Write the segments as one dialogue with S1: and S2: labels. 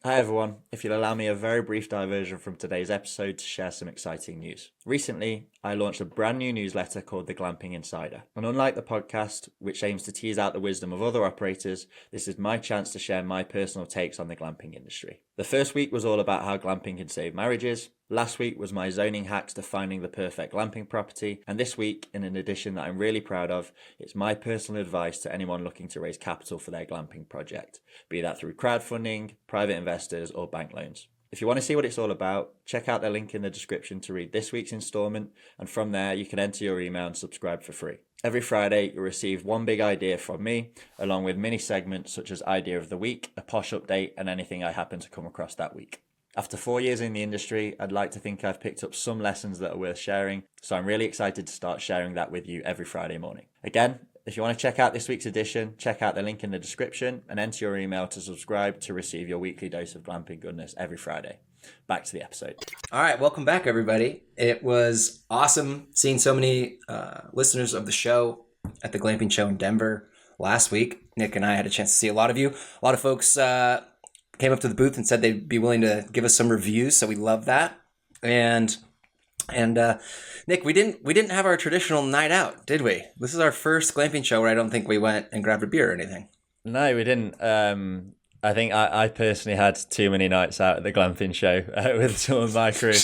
S1: Hi everyone. If you'll allow me a very brief diversion from today's episode to share some exciting news. Recently, I launched a brand new newsletter called The Glamping Insider. And unlike the podcast, which aims to tease out the wisdom of other operators, this is my chance to share my personal takes on the glamping industry. The first week was all about how glamping can save marriages. Last week was my zoning hacks to finding the perfect glamping property. And this week, in an edition that I'm really proud of, it's my personal advice to anyone looking to raise capital for their glamping project, be that through crowdfunding, private investors, or bank loans. If you want to see what it's all about, check out the link in the description to read this week's installment, and from there you can enter your email and subscribe for free. Every Friday you'll receive one big idea from me, along with mini segments such as Idea of the Week, a posh update, and anything I happen to come across that week. After 4 years in the industry, I'd like to think I've picked up some lessons that are worth sharing, so I'm really excited to start sharing that with you every Friday morning. Again, if you want to check out this week's edition, check out the link in the description and enter your email to subscribe to receive your weekly dose of glamping goodness every Friday. Back to the episode.
S2: All right, welcome back, everybody. It was awesome seeing so many listeners of the show at the Glamping Show in Denver last week. Nick and I had a chance to see a lot of you. A lot of folks came up to the booth and said they'd be willing to give us some reviews, so we love that. And Nick, we didn't have our traditional night out, did we? This is our first glamping show where I don't think we went and grabbed a beer or anything.
S1: No, we didn't. I think I personally had too many nights out at the glamping show with some of my crew.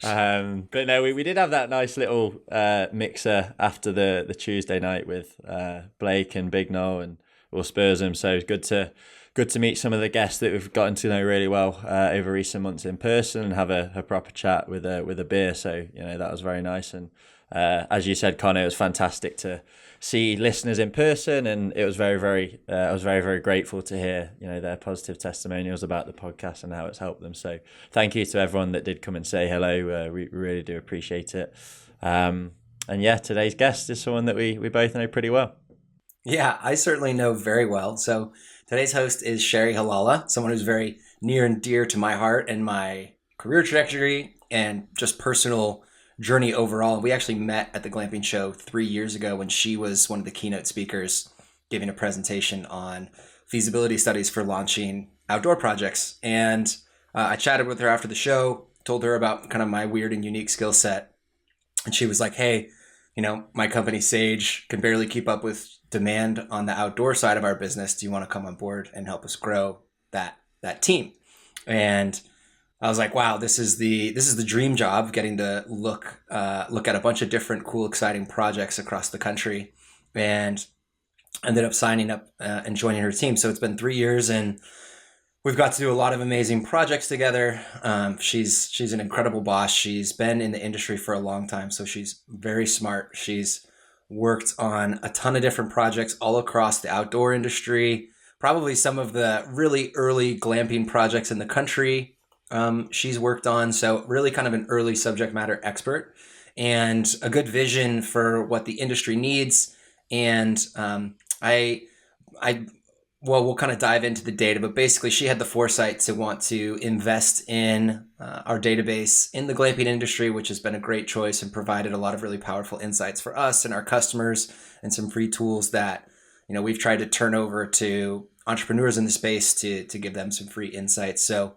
S1: But no, we did have that nice little mixer after the Tuesday night with Blake and Big Noel and Will Spursum. So it's good to meet some of the guests that we've gotten to know really well over recent months in person and have a proper chat with a beer. So that was very nice. And as you said, Connor, it was fantastic to see listeners in person, and it was I was very grateful to hear their positive testimonials about the podcast and how it's helped them. So thank you to everyone that did come and say hello. We really do appreciate it. And yeah, today's guest is someone that we both know pretty well.
S2: Yeah, I certainly know very well. So today's host is Shari Heilala, someone who's very near and dear to my heart and my career trajectory and just personal journey overall. We actually met at the Glamping Show 3 years ago when she was one of the keynote speakers giving a presentation on feasibility studies for launching outdoor projects. And I chatted with her after the show, told her about kind of my weird and unique skill set. And she was like, hey, my company Sage can barely keep up with demand on the outdoor side of our business. Do you want to come on board and help us grow that team? And I was like, wow, this is the dream job, getting to look at a bunch of different cool, exciting projects across the country, and ended up signing up and joining her team. So it's been 3 years, and we've got to do a lot of amazing projects together. She's an incredible boss. She's been in the industry for a long time, so she's very smart. She's worked on a ton of different projects all across the outdoor industry, probably some of the really early glamping projects in the country she's worked on. So really kind of an early subject matter expert and a good vision for what the industry needs. And we'll kind of dive into the data, but basically she had the foresight to want to invest in our database in the glamping industry, which has been a great choice and provided a lot of really powerful insights for us and our customers, and some free tools that we've tried to turn over to entrepreneurs in the space to give them some free insights. So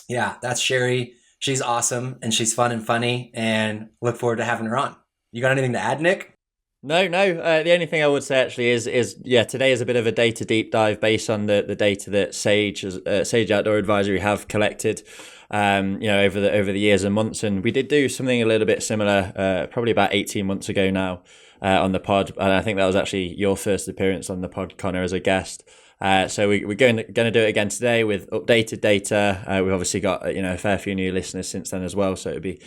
S2: yeah, that's Shari. She's awesome and she's fun and funny, and look forward to having her on. You got anything to add, Nick?
S1: No. The only thing I would say actually is today is a bit of a data deep dive based on the data that Sage Outdoor Advisory have collected, over the years and months, and we did do something a little bit similar, probably about 18 months ago now, on the pod, and I think that was actually your first appearance on the pod, Connor, as a guest. So we're going to do it again today with updated data. We've obviously got a fair few new listeners since then as well, so it'd be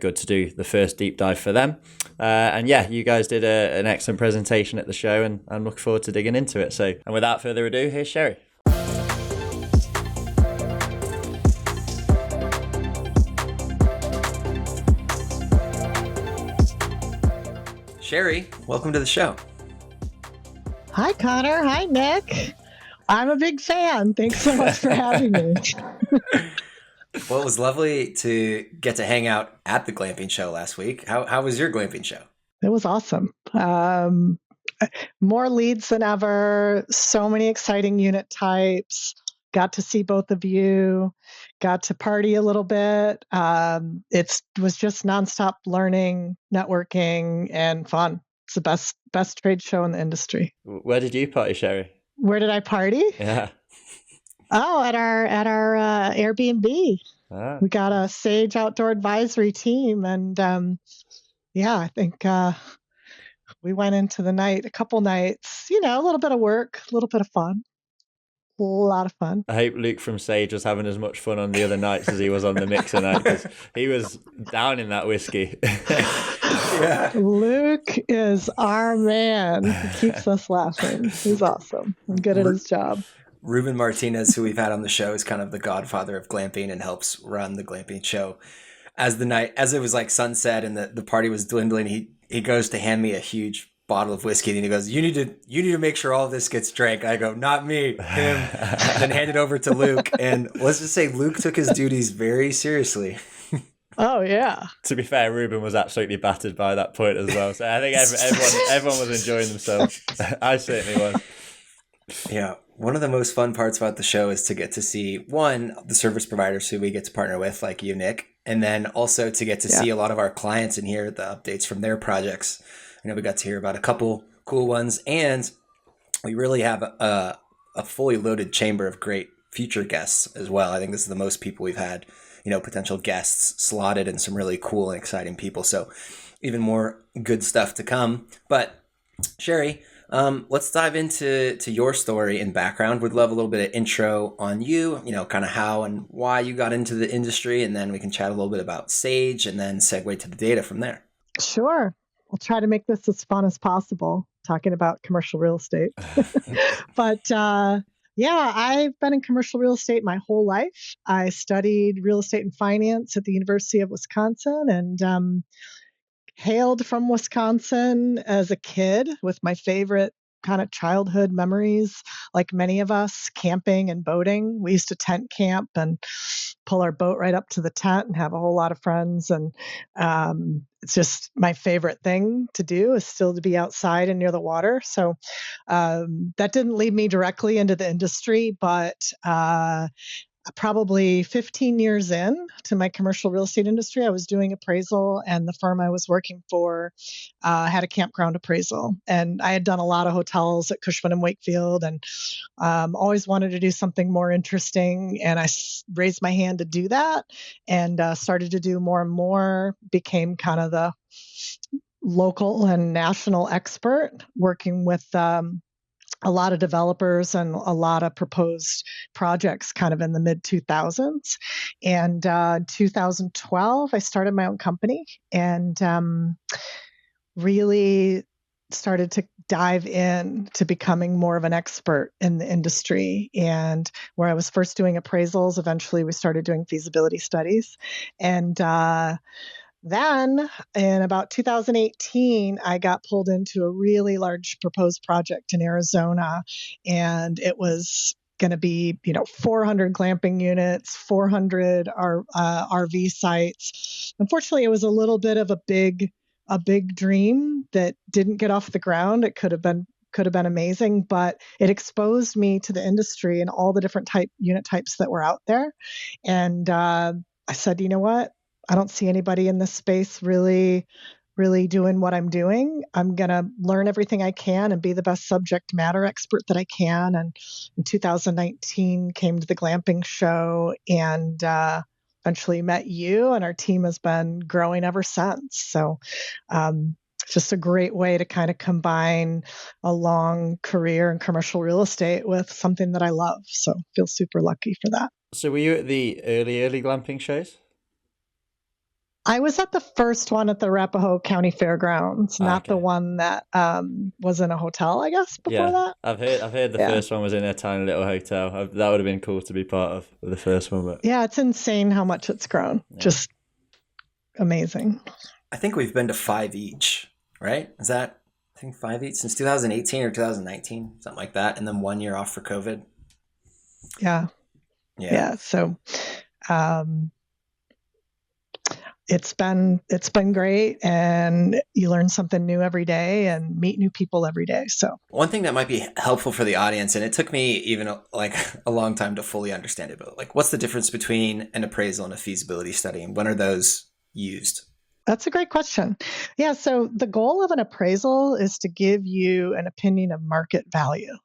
S1: good to do the first deep dive for them. And yeah, you guys did an excellent presentation at the show, and I'm looking forward to digging into it. So, and without further ado, here's Shari.
S2: Shari, welcome to the show.
S3: Hi, Connor. Hi, Nick. I'm a big fan. Thanks so much for having me.
S2: Well, it was lovely to get to hang out at the Glamping Show last week. How was your Glamping Show?
S3: It was awesome. More leads than ever. So many exciting unit types. got to see both of you, got to party a little bit. It was just nonstop learning, networking, and fun. It's the best trade show in the industry.
S1: Where did you party, Shari?
S3: Where did I party?
S1: Yeah.
S3: Oh, at our Airbnb.
S1: Ah.
S3: We got a Sage Outdoor Advisory team, and I think we went into the night, a couple nights, a little bit of work, a little bit of fun, a lot of fun.
S1: I hope Luke from Sage was having as much fun on the other nights as he was on the mixer night, because he was down in that whiskey.
S2: Yeah.
S3: Luke is our man. He keeps us laughing. He's awesome and good at his job.
S2: Ruben Martinez, who we've had on the show, is kind of the godfather of glamping and helps run the Glamping Show. As it was like sunset and the party was dwindling, he goes to hand me a huge bottle of whiskey and he goes, you need to make sure all of this gets drank. I go, not me, him. Then hand it over to Luke. And let's just say Luke took his duties very seriously.
S3: Oh, yeah.
S1: To be fair, Ruben was absolutely battered by that point as well. So I think everyone was enjoying themselves. I certainly was.
S2: Yeah. One of the most fun parts about the show is to get to see, one, the service providers who we get to partner with, like you, Nick, and then also to get to see a lot of our clients and hear the updates from their projects. I know we got to hear about a couple cool ones, and we really have a fully loaded chamber of great future guests as well. I think this is the most people we've had, potential guests slotted, and some really cool and exciting people. So even more good stuff to come. But Shari, let's dive into your story and background. We'd love a little bit of intro on you, kind of how and why you got into the industry, and then we can chat a little bit about Sage and then segue to the data from there.
S3: Sure. I'll try to make this as fun as possible, talking about commercial real estate. But I've been in commercial real estate my whole life. I studied real estate and finance at the University of Wisconsin, and hailed from Wisconsin as a kid with my favorite kind of childhood memories, like many of us, camping and boating. We used to tent camp and pull our boat right up to the tent and have a whole lot of friends. And it's just my favorite thing to do is still to be outside and near the water. So that didn't lead me directly into the industry, but probably 15 years in to my commercial real estate industry, I was doing appraisal, and the firm I was working for had a campground appraisal. And I had done a lot of hotels at Cushman and Wakefield, and always wanted to do something more interesting. And I raised my hand to do that, and started to do more and more, became kind of the local and national expert, working with a lot of developers and a lot of proposed projects kind of in the mid 2000s. And 2012, I started my own company and really started to dive in to becoming more of an expert in the industry. And where I was first doing appraisals, eventually we started doing feasibility studies. And then in about 2018, I got pulled into a really large proposed project in Arizona, and it was going to be, 400 glamping units, 400 RV sites. Unfortunately, it was a little bit of a big dream that didn't get off the ground. It could have been amazing, but it exposed me to the industry and all the different unit types that were out there. And I said, you know what? I don't see anybody in this space really doing what I'm doing. I'm going to learn everything I can and be the best subject matter expert that I can. And in 2019, came to the Glamping Show and eventually met you, and our team has been growing ever since. So it's just a great way to kind of combine a long career in commercial real estate with something that I love. So I feel super lucky for that.
S1: So were you at the early glamping shows?
S3: I was at the first one at the Arapahoe County Fairgrounds, not
S1: Okay.
S3: the one that was in a hotel, I guess, before that.
S1: I've heard the first one was in a tiny little hotel. That would have been cool to be part of the first one. But
S3: yeah, it's insane how much it's grown. Yeah. Just amazing.
S2: I think we've been to 5 each, right? Is that, I think 5 each since 2018 or 2019, something like that. And then 1 year off for COVID.
S3: Yeah. So, it's been great, and you learn something new every day and meet new people every day. So
S2: one thing that might be helpful for the audience, and it took me even like a long time to fully understand it, but like, what's the difference between an appraisal and a feasibility study, and when are those used?
S3: that's a great question. Yeah. So the goal of an appraisal is to give you an opinion of market value.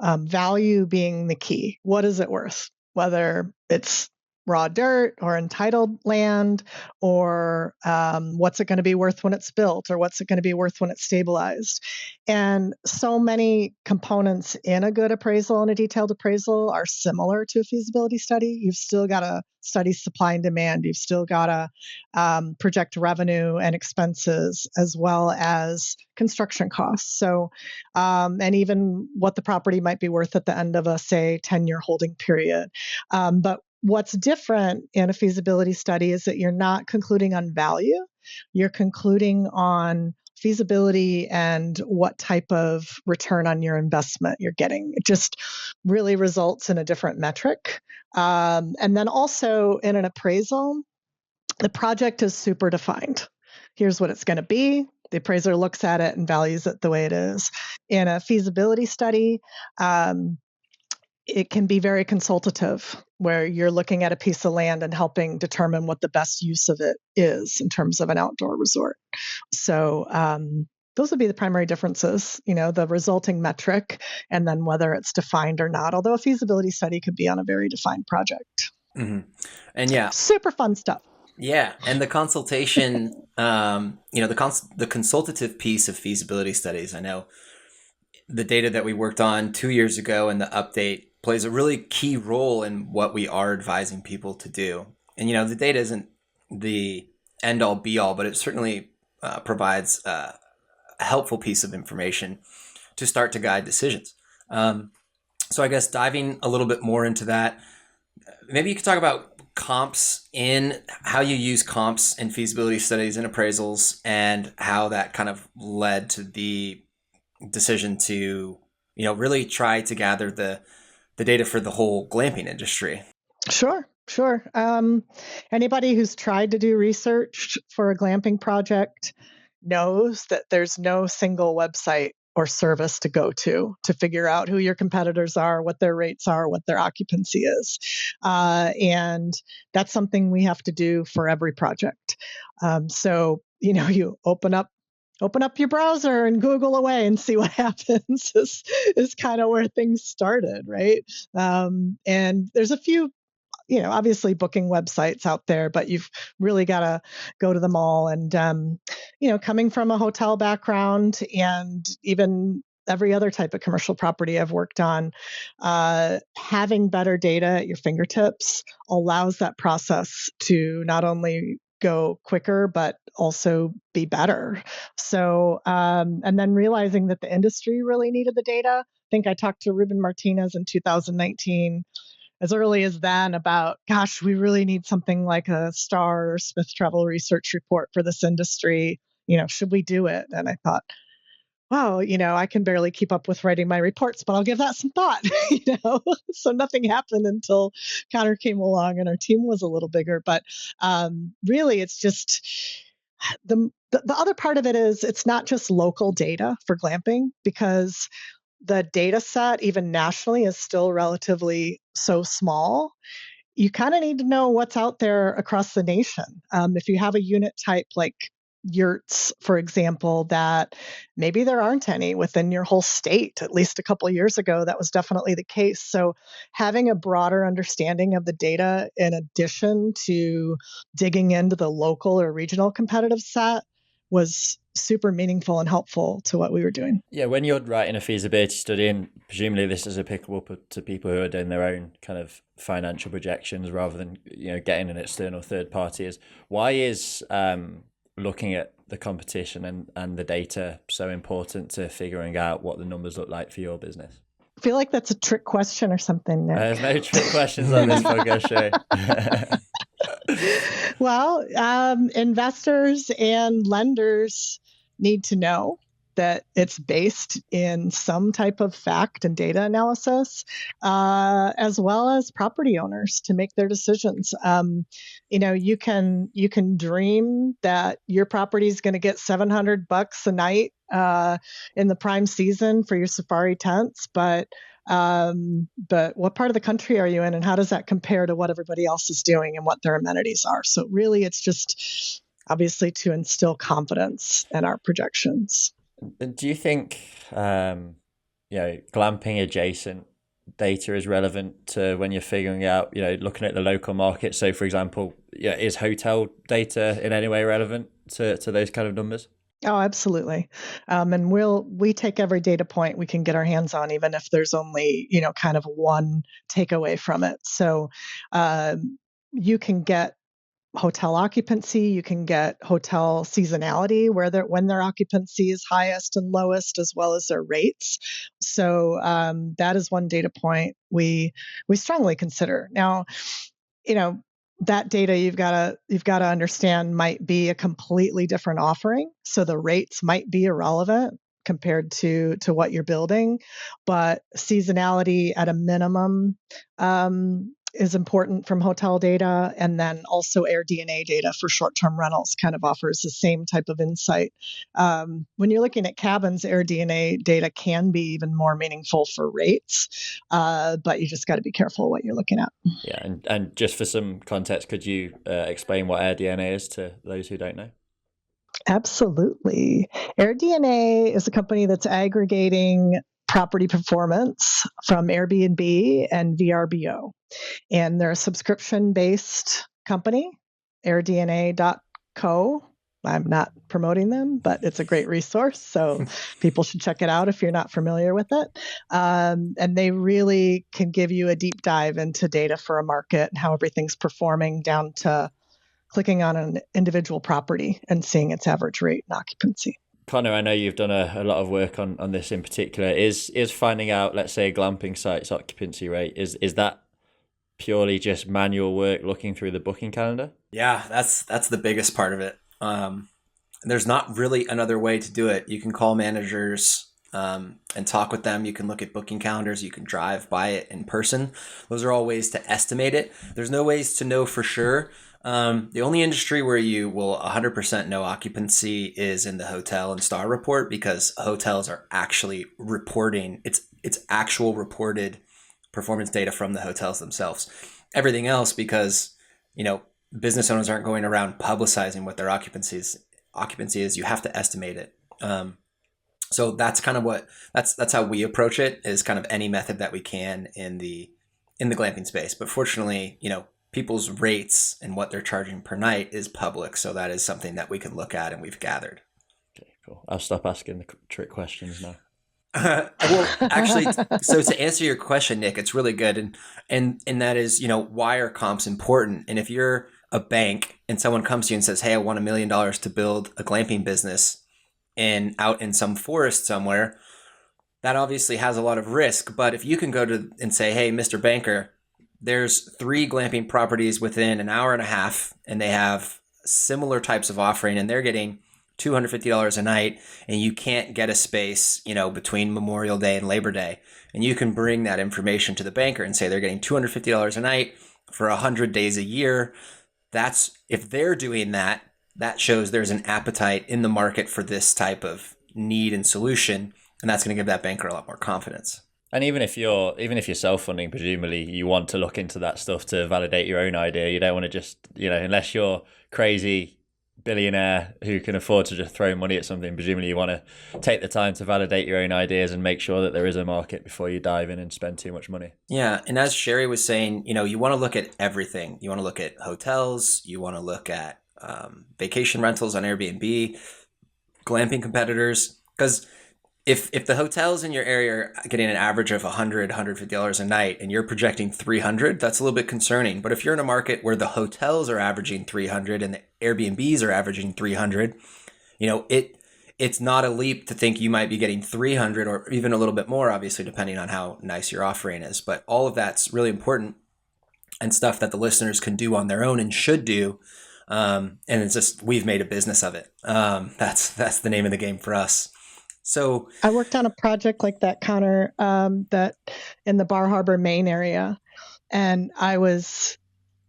S3: Value being the key. What is it worth? Whether it's raw dirt or entitled land, or what's it going to be worth when it's built, or what's it going to be worth when it's stabilized. And so many components in a good appraisal and a detailed appraisal are similar to a feasibility study. You've still got to study supply and demand. You've still got to project revenue and expenses, as well as construction costs. So, and even what the property might be worth at the end of a, say, 10-year holding period. But what's different in a feasibility study is that you're not concluding on value. You're concluding on feasibility and what type of return on your investment you're getting. It just really results in a different metric. And then also in an appraisal, the project is super defined. Here's what it's going to be. The appraiser looks at it and values it the way it is. In a feasibility study, it can be very consultative, where you're looking at a piece of land and helping determine what the best use of it is in terms of an outdoor resort. So those would be the primary differences, the resulting metric, and then whether it's defined or not, although a feasibility study could be on a very defined project.
S2: Mm-hmm. And yeah,
S3: super fun stuff.
S2: Yeah, and the consultation, the consultative piece of feasibility studies, I know the data that we worked on 2 years ago and the update plays a really key role in what we are advising people to do. And, the data isn't the end all be all, but it certainly provides a helpful piece of information to start to guide decisions. So I guess diving a little bit more into that, maybe you could talk about comps, in how you use comps in feasibility studies and appraisals, and how that kind of led to the decision to, really try to gather the data for the whole glamping industry.
S3: Sure. Anybody who's tried to do research for a glamping project knows that there's no single website or service to go to figure out who your competitors are, what their rates are, what their occupancy is. And that's something we have to do for every project. So, you open up your browser and Google away and see what happens is kind of where things started, right? And there's a few, obviously booking websites out there, but you've really got to go to them all. And, coming from a hotel background and even every other type of commercial property I've worked on, having better data at your fingertips allows that process to not only go quicker, but also be better. So, and then realizing that the industry really needed the data. I think I talked to Ruben Martinez in 2019, as early as then, about, gosh, we really need something like a STAR or Smith Travel Research report for this industry. Should we do it? And I thought, wow, I can barely keep up with writing my reports, but I'll give that some thought. So nothing happened until Connor came along and our team was a little bigger. But really, it's just the other part of it is it's not just local data for glamping, because the data set, even nationally, is still relatively so small. You kind of need to know what's out there across the nation. If you have a unit type like yurts, for example, that maybe there aren't any within your whole state. At least a couple of years ago, that was definitely the case. So having a broader understanding of the data, in addition to digging into the local or regional competitive set, was super meaningful and helpful to what we were doing.
S1: Yeah, when you're writing a feasibility study, and presumably this is applicable to people who are doing their own kind of financial projections rather than getting an external third party, is why is looking at the competition and the data so important to figuring out what the numbers look like for your business?
S3: I feel like that's a trick question or something, Nick.
S1: There's no trick questions on this podcast show.
S3: Well, investors and lenders need to know that it's based in some type of fact and data analysis, as well as property owners to make their decisions. You can dream that your property is going to get $700 a night in the prime season for your safari tents, but what part of the country are you in, and how does that compare to what everybody else is doing and what their amenities are? So really, it's just obviously to instill confidence in our projections.
S1: Do you think, glamping adjacent data is relevant to when you're figuring out, looking at the local market? So, for example, is hotel data in any way relevant to those kind of numbers?
S3: Oh, absolutely. And we take every data point we can get our hands on, even if there's only, kind of one takeaway from it. So you can get hotel occupancy, you can get hotel seasonality, when their occupancy is highest and lowest, as well as their rates. So that is one data point we strongly consider. Now, that data you've got to understand might be a completely different offering, so the rates might be irrelevant compared to what you're building, but seasonality at a minimum is important from hotel data, and then also AirDNA data for short-term rentals kind of offers the same type of insight. When you're looking at cabins, AirDNA data can be even more meaningful for rates, but you just got to be careful what you're looking at.
S1: Yeah, and just for some context, could you explain what AirDNA is to those who don't know?
S3: Absolutely. AirDNA is a company that's aggregating property performance from Airbnb and VRBO. And they're a subscription-based company, airdna.co. I'm not promoting them, but it's a great resource. So people should check it out if you're not familiar with it. And they really can give you a deep dive into data for a market and how everything's performing, down to clicking on an individual property and seeing its average rate and occupancy.
S1: Connor, I know you've done a lot of work on this in particular. Is finding out, let's say, a glamping site's occupancy rate, is that purely just manual work looking through the booking calendar?
S2: Yeah, that's the biggest part of it. There's not really another way to do it. You can call managers and talk with them. You can look at booking calendars. You can drive by it in person. Those are all ways to estimate it. There's no ways to know for sure. The only industry where you will 100% know occupancy is in the hotel and star report, because hotels are actually reporting it's actual reported performance data from the hotels themselves. Everything else, because business owners aren't going around publicizing what their occupancy is, you have to estimate it. So that's kind of that's how we approach it, is kind of any method that we can in the glamping space. But fortunately, people's rates and what they're charging per night is public, so that is something that we can look at and we've gathered.
S1: Okay, cool. I'll stop asking the trick questions now.
S2: Well, actually, so to answer your question, Nick, it's really good, and that is, why are comps important? And if you're a bank and someone comes to you and says, "Hey, I want $1 million to build a glamping business out in some forest somewhere," that obviously has a lot of risk. But if you can go to and say, "Hey, Mr. Banker, there's 3 glamping properties within an hour and a half, and they have similar types of offering, and they're getting $250 a night, and you can't get a space, between Memorial Day and Labor Day." And you can bring that information to the banker and say they're getting $250 a night for 100 days a year. If they're doing that, that shows there's an appetite in the market for this type of need and solution, and that's going to give that banker a lot more confidence.
S1: And even if you're self-funding, presumably you want to look into that stuff to validate your own idea. You don't want to just, unless you're crazy billionaire who can afford to just throw money at something, presumably you want to take the time to validate your own ideas and make sure that there is a market before you dive in and spend too much money.
S2: Yeah. And as Shari was saying, you want to look at everything. You want to look at hotels. You want to look at vacation rentals on Airbnb, glamping competitors, because if the hotels in your area are getting an average of $100, $150 a night, and you're projecting 300, that's a little bit concerning. But if you're in a market where the hotels are averaging 300 and the Airbnbs are averaging 300, it's not a leap to think you might be getting 300 or even a little bit more, obviously, depending on how nice your offering is. But all of that's really important and stuff that the listeners can do on their own and should do. And it's just, we've made a business of it. That's the name of the game for us. So
S3: I worked on a project like that, Connor, that in the Bar Harbor, Maine area, and I was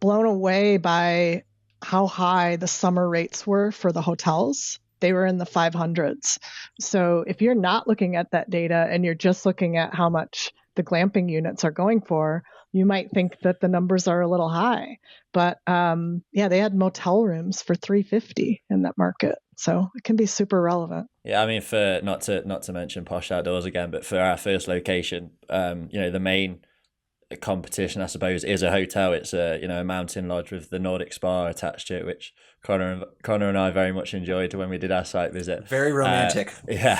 S3: blown away by how high the summer rates were for the hotels. They were in the 500s. So if you're not looking at that data and you're just looking at how much the glamping units are going for, you might think that the numbers are a little high. But yeah, they had motel rooms for $350 in that market. So it can be super relevant.
S1: Yeah, I mean, for not to mention Posh Outdoors again, but for our first location, the main competition, I suppose, is a hotel. It's a mountain lodge with the Nordic Spa attached to it, which Connor and I very much enjoyed when we did our site visit.
S2: Very romantic.
S1: Yeah.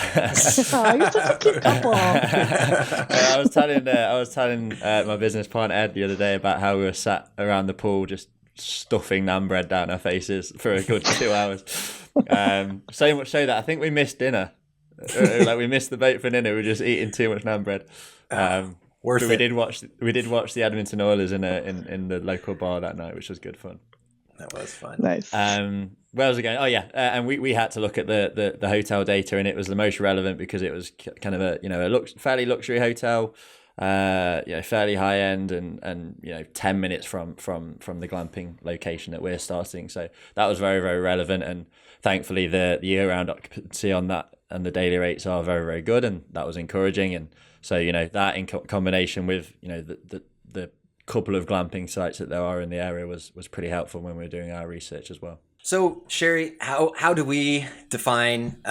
S3: Oh, you're such a cute couple.
S1: I was telling my business partner Ed the other day about how we were sat around the pool just stuffing naan bread down our faces for a good 2 hours. So much so that I think we missed dinner. Like we missed the boat for dinner. We were just eating too much naan bread.
S2: Worth
S1: but
S2: it.
S1: we did watch the Edmonton Oilers in the local bar that night, which was good fun.
S2: That was fun.
S3: Nice.
S1: Where was I going? Oh yeah, and we had to look at the hotel data, and it was the most relevant because it was kind of a fairly luxury hotel, fairly high end, and 10 minutes from the glamping location that we're starting. So that was very, very relevant, and thankfully the year round occupancy on that and the daily rates are very, very good, and that was encouraging. And so that in combination with the couple of glamping sites that there are in the area was pretty helpful when we were doing our research as well.
S2: So Shari, how do we define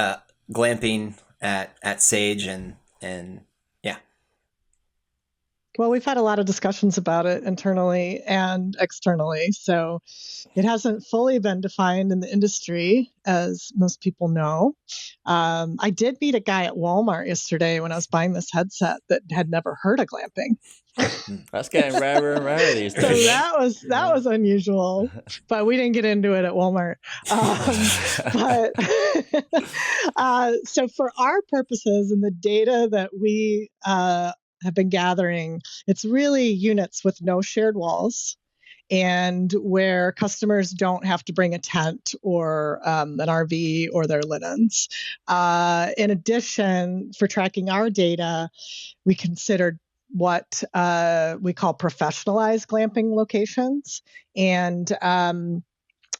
S2: glamping at Sage and yeah?
S3: Well, we've had a lot of discussions about it internally and externally. So it hasn't fully been defined in the industry, as most people know. I did meet a guy at Walmart yesterday when I was buying this headset that had never heard of glamping.
S1: That's getting rarer and rarer these days.
S3: So that was unusual, but we didn't get into it at Walmart. So for our purposes and the data that we have been gathering, it's really units with no shared walls and where customers don't have to bring a tent or an RV or their linens. In addition, for tracking our data, we considered what we call professionalized glamping locations. And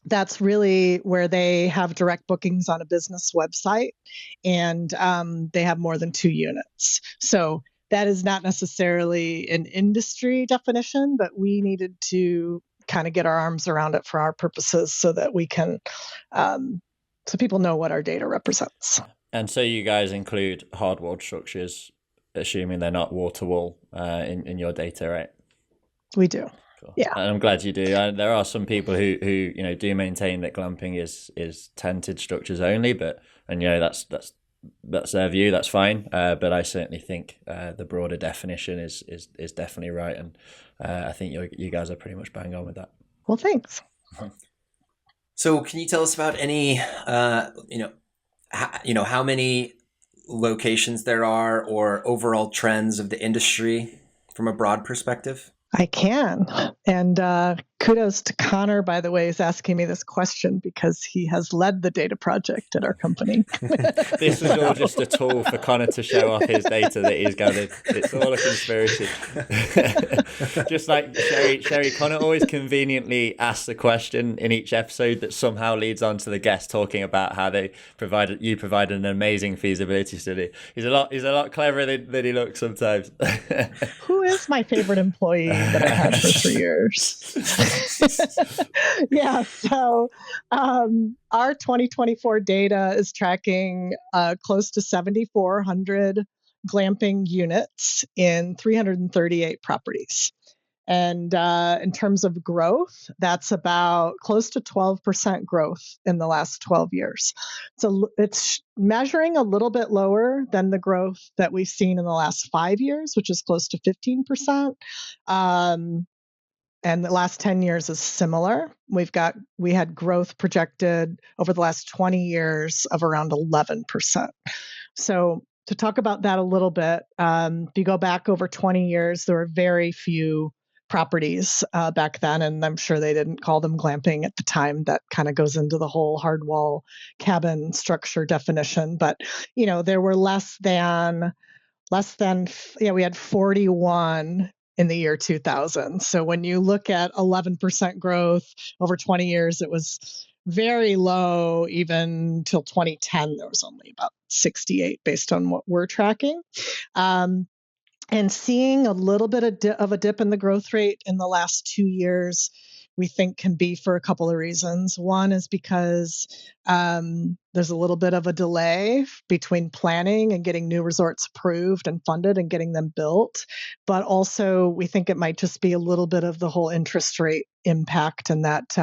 S3: that's really where they have direct bookings on a business website and they have more than 2 units. So that is not necessarily an industry definition, but we needed to kind of get our arms around it for our purposes so that we can, so people know what our data represents.
S1: And so you guys include hard-walled structures, assuming they're not wall-to-wall in your data, right?
S3: We do.
S1: Cool.
S3: Yeah.
S1: And I'm glad you do. There are some people who do maintain that glamping is tented structures only, and that's their view. That's fine. But I certainly think the broader definition is definitely right, and I think you guys are pretty much bang on with that.
S3: Well, thanks.
S2: So, can you tell us about any, how many locations there are, or overall trends of the industry from a broad perspective?
S3: I can. And kudos to Connor, by the way, is asking me this question because he has led the data project at our company.
S1: This is all just a tool for Connor to show off his data that he's gathered. It's all a conspiracy. Just like Shari, Connor always conveniently asks a question in each episode that somehow leads on to the guest talking about how you provided an amazing feasibility study. He's a lot cleverer than he looks sometimes.
S3: Who is my favorite employee that I had for 3 years? Yeah, so our 2024 data is tracking close to 7,400 glamping units in 338 properties. And in terms of growth, that's about close to 12% growth in the last 12 years. So it's measuring a little bit lower than the growth that we've seen in the last 5 years, which is close to 15%. And the last 10 years is similar. We had growth projected over the last 20 years of around 11%. So to talk about that a little bit, if you go back over 20 years, there were very few properties back then, and I'm sure they didn't call them glamping at the time. That kind of goes into the whole hard wall cabin structure definition. But there were we had 41 in the year 2000. So when you look at 11% growth over 20 years, it was very low. Even till 2010, there was only about 68 based on what we're tracking. And seeing a little bit of a dip in the growth rate in the last 2 years, we think can be for a couple of reasons. One is because there's a little bit of a delay between planning and getting new resorts approved and funded and getting them built. But also, we think it might just be a little bit of the whole interest rate impact, and that,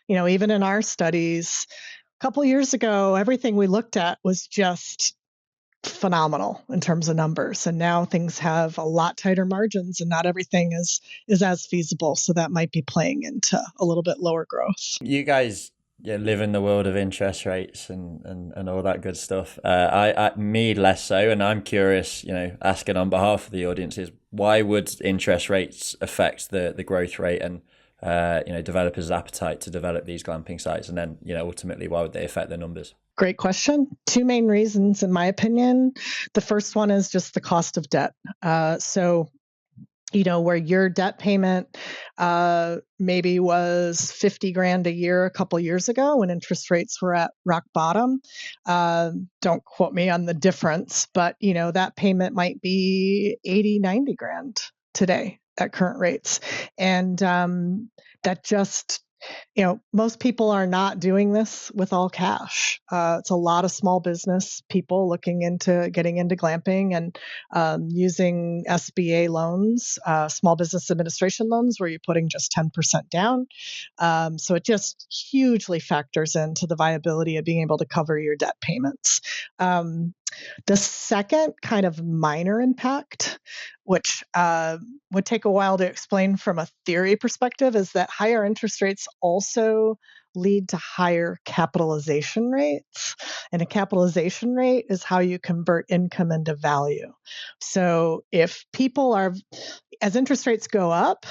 S3: even in our studies, a couple of years ago, everything we looked at was just phenomenal in terms of numbers, and now things have a lot tighter margins and not everything is as feasible, so that might be playing into a little bit lower growth.
S1: You guys live in the world of interest rates and all that good stuff. Me less so, and I'm curious, asking on behalf of the audience, is why would interest rates affect the growth rate and developers' appetite to develop these glamping sites, and then ultimately why would they affect the numbers?
S3: Great question. Two main reasons, in my opinion. The first one is just the cost of debt. So, where your debt payment maybe was 50 grand a year a couple years ago when interest rates were at rock bottom. Don't quote me on the difference, but that payment might be 80, 90 grand today at current rates. And that just most people are not doing this with all cash. It's a lot of small business people looking into getting into glamping and using SBA loans, small business administration loans, where you're putting just 10% down. So it just hugely factors into the viability of being able to cover your debt payments. The second kind of minor impact, which would take a while to explain from a theory perspective, is that higher interest rates also lead to higher capitalization rates. And a capitalization rate is how you convert income into value. So if as interest rates go up,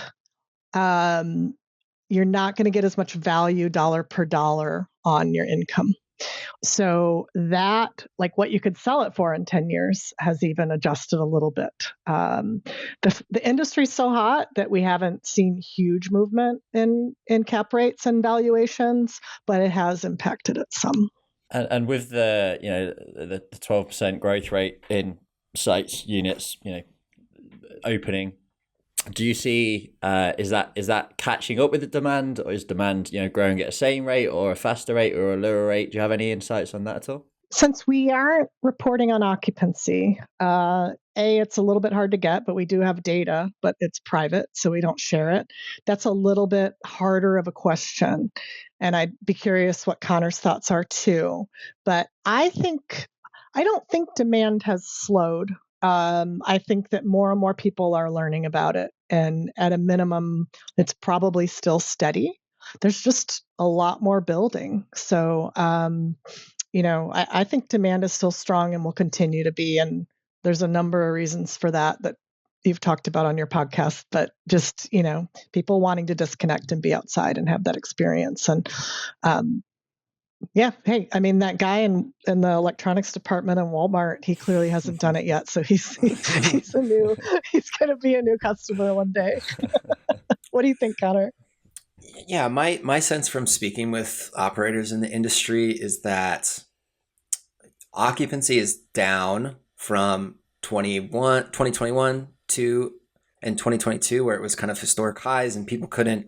S3: you're not going to get as much value dollar per dollar on your income. So that, like what you could sell it for in 10 years, has even adjusted a little bit. The industry's so hot that we haven't seen huge movement in cap rates and valuations, but it has impacted it some.
S1: And with the 12% growth rate in sites units, opening, do you see is that catching up with the demand, or is demand growing at a same rate or a faster rate or a lower rate? Do you have any insights on that at all?
S3: Since we aren't reporting on occupancy, it's a little bit hard to get, but we do have data, but it's private, so we don't share it. That's a little bit harder of a question, and I'd be curious what Connor's thoughts are too. But I don't think demand has slowed. I think that more and more people are learning about it, and at a minimum, it's probably still steady. There's just a lot more building, so I think demand is still strong and will continue to be. And there's a number of reasons for that you've talked about on your podcast, but just, people wanting to disconnect and be outside and have that experience. And that guy in the electronics department in Walmart, he clearly hasn't done it yet. So he's going to be a new customer one day. What do you think, Connor?
S2: Yeah, my sense from speaking with operators in the industry is that occupancy is down from 2021 to and 2022, where it was kind of historic highs and people couldn't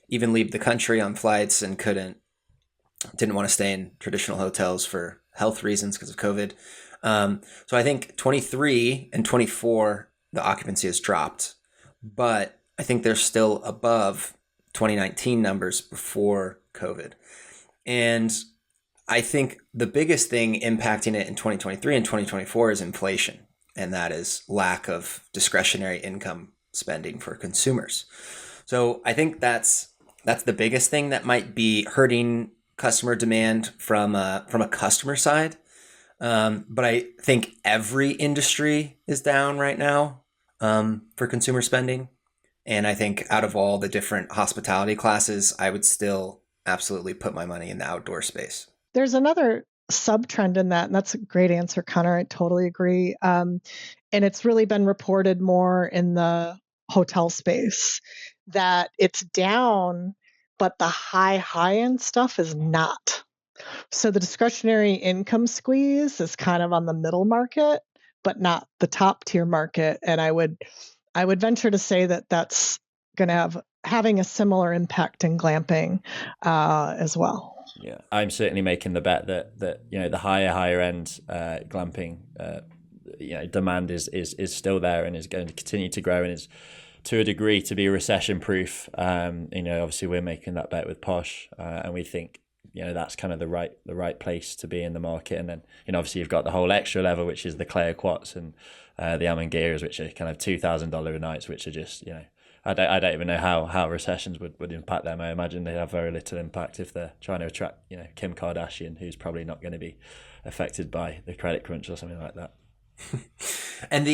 S2: even leave the country on flights and didn't want to stay in traditional hotels for health reasons because of COVID. So I think 23 and 24, the occupancy has dropped, but I think they're still above 2019 numbers before COVID. And I think the biggest thing impacting it in 2023 and 2024 is inflation, and that is lack of discretionary income spending for consumers. So I think that's the biggest thing that might be hurting customer demand from a customer side. But I think every industry is down right now for consumer spending. And I think out of all the different hospitality classes, I would still absolutely put my money in the outdoor space.
S3: There's another sub-trend in that, and that's a great answer, Connor. I totally agree. And it's really been reported more in the hotel space that it's down, but the high-end stuff is not. So the discretionary income squeeze is kind of on the middle market, but not the top tier market. And I would venture to say that that's going to having a similar impact in glamping as well.
S1: Yeah, I'm certainly making the bet that the higher end glamping demand is still there and is going to continue to grow and is to a degree to be recession proof. Obviously we're making that bet with Posh, and we think that's kind of the right place to be in the market. And then obviously you've got the whole extra level, which is the Claire Quats and the Amangiras, which are kind of $2,000 a night, which are just I don't even know how recessions would impact them. I imagine they have very little impact if they're trying to attract Kim Kardashian, who's probably not going to be affected by the credit crunch or something like that.
S2: And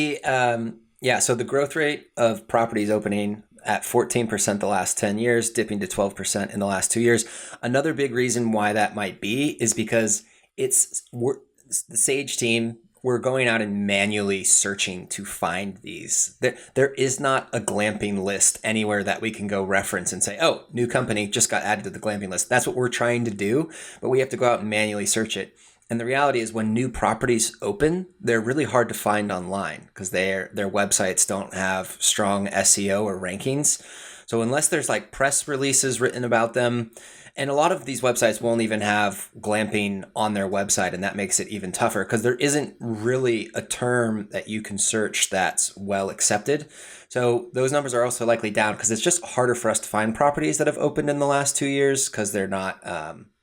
S2: so the growth rate of properties opening at 14% the last 10 years, dipping to 12% in the last 2 years. Another big reason why that might be is because the Sage team, we're going out and manually searching to find these. There is not a glamping list anywhere that we can go reference and say, oh, new company just got added to the glamping list. That's what we're trying to do, but we have to go out and manually search it. And the reality is when new properties open, they're really hard to find online because their websites don't have strong SEO or rankings. So unless there's like press releases written about them, and a lot of these websites won't even have glamping on their website, and that makes it even tougher because there isn't really a term that you can search that's well accepted. So those numbers are also likely down because it's just harder for us to find properties that have opened in the last 2 years because they're not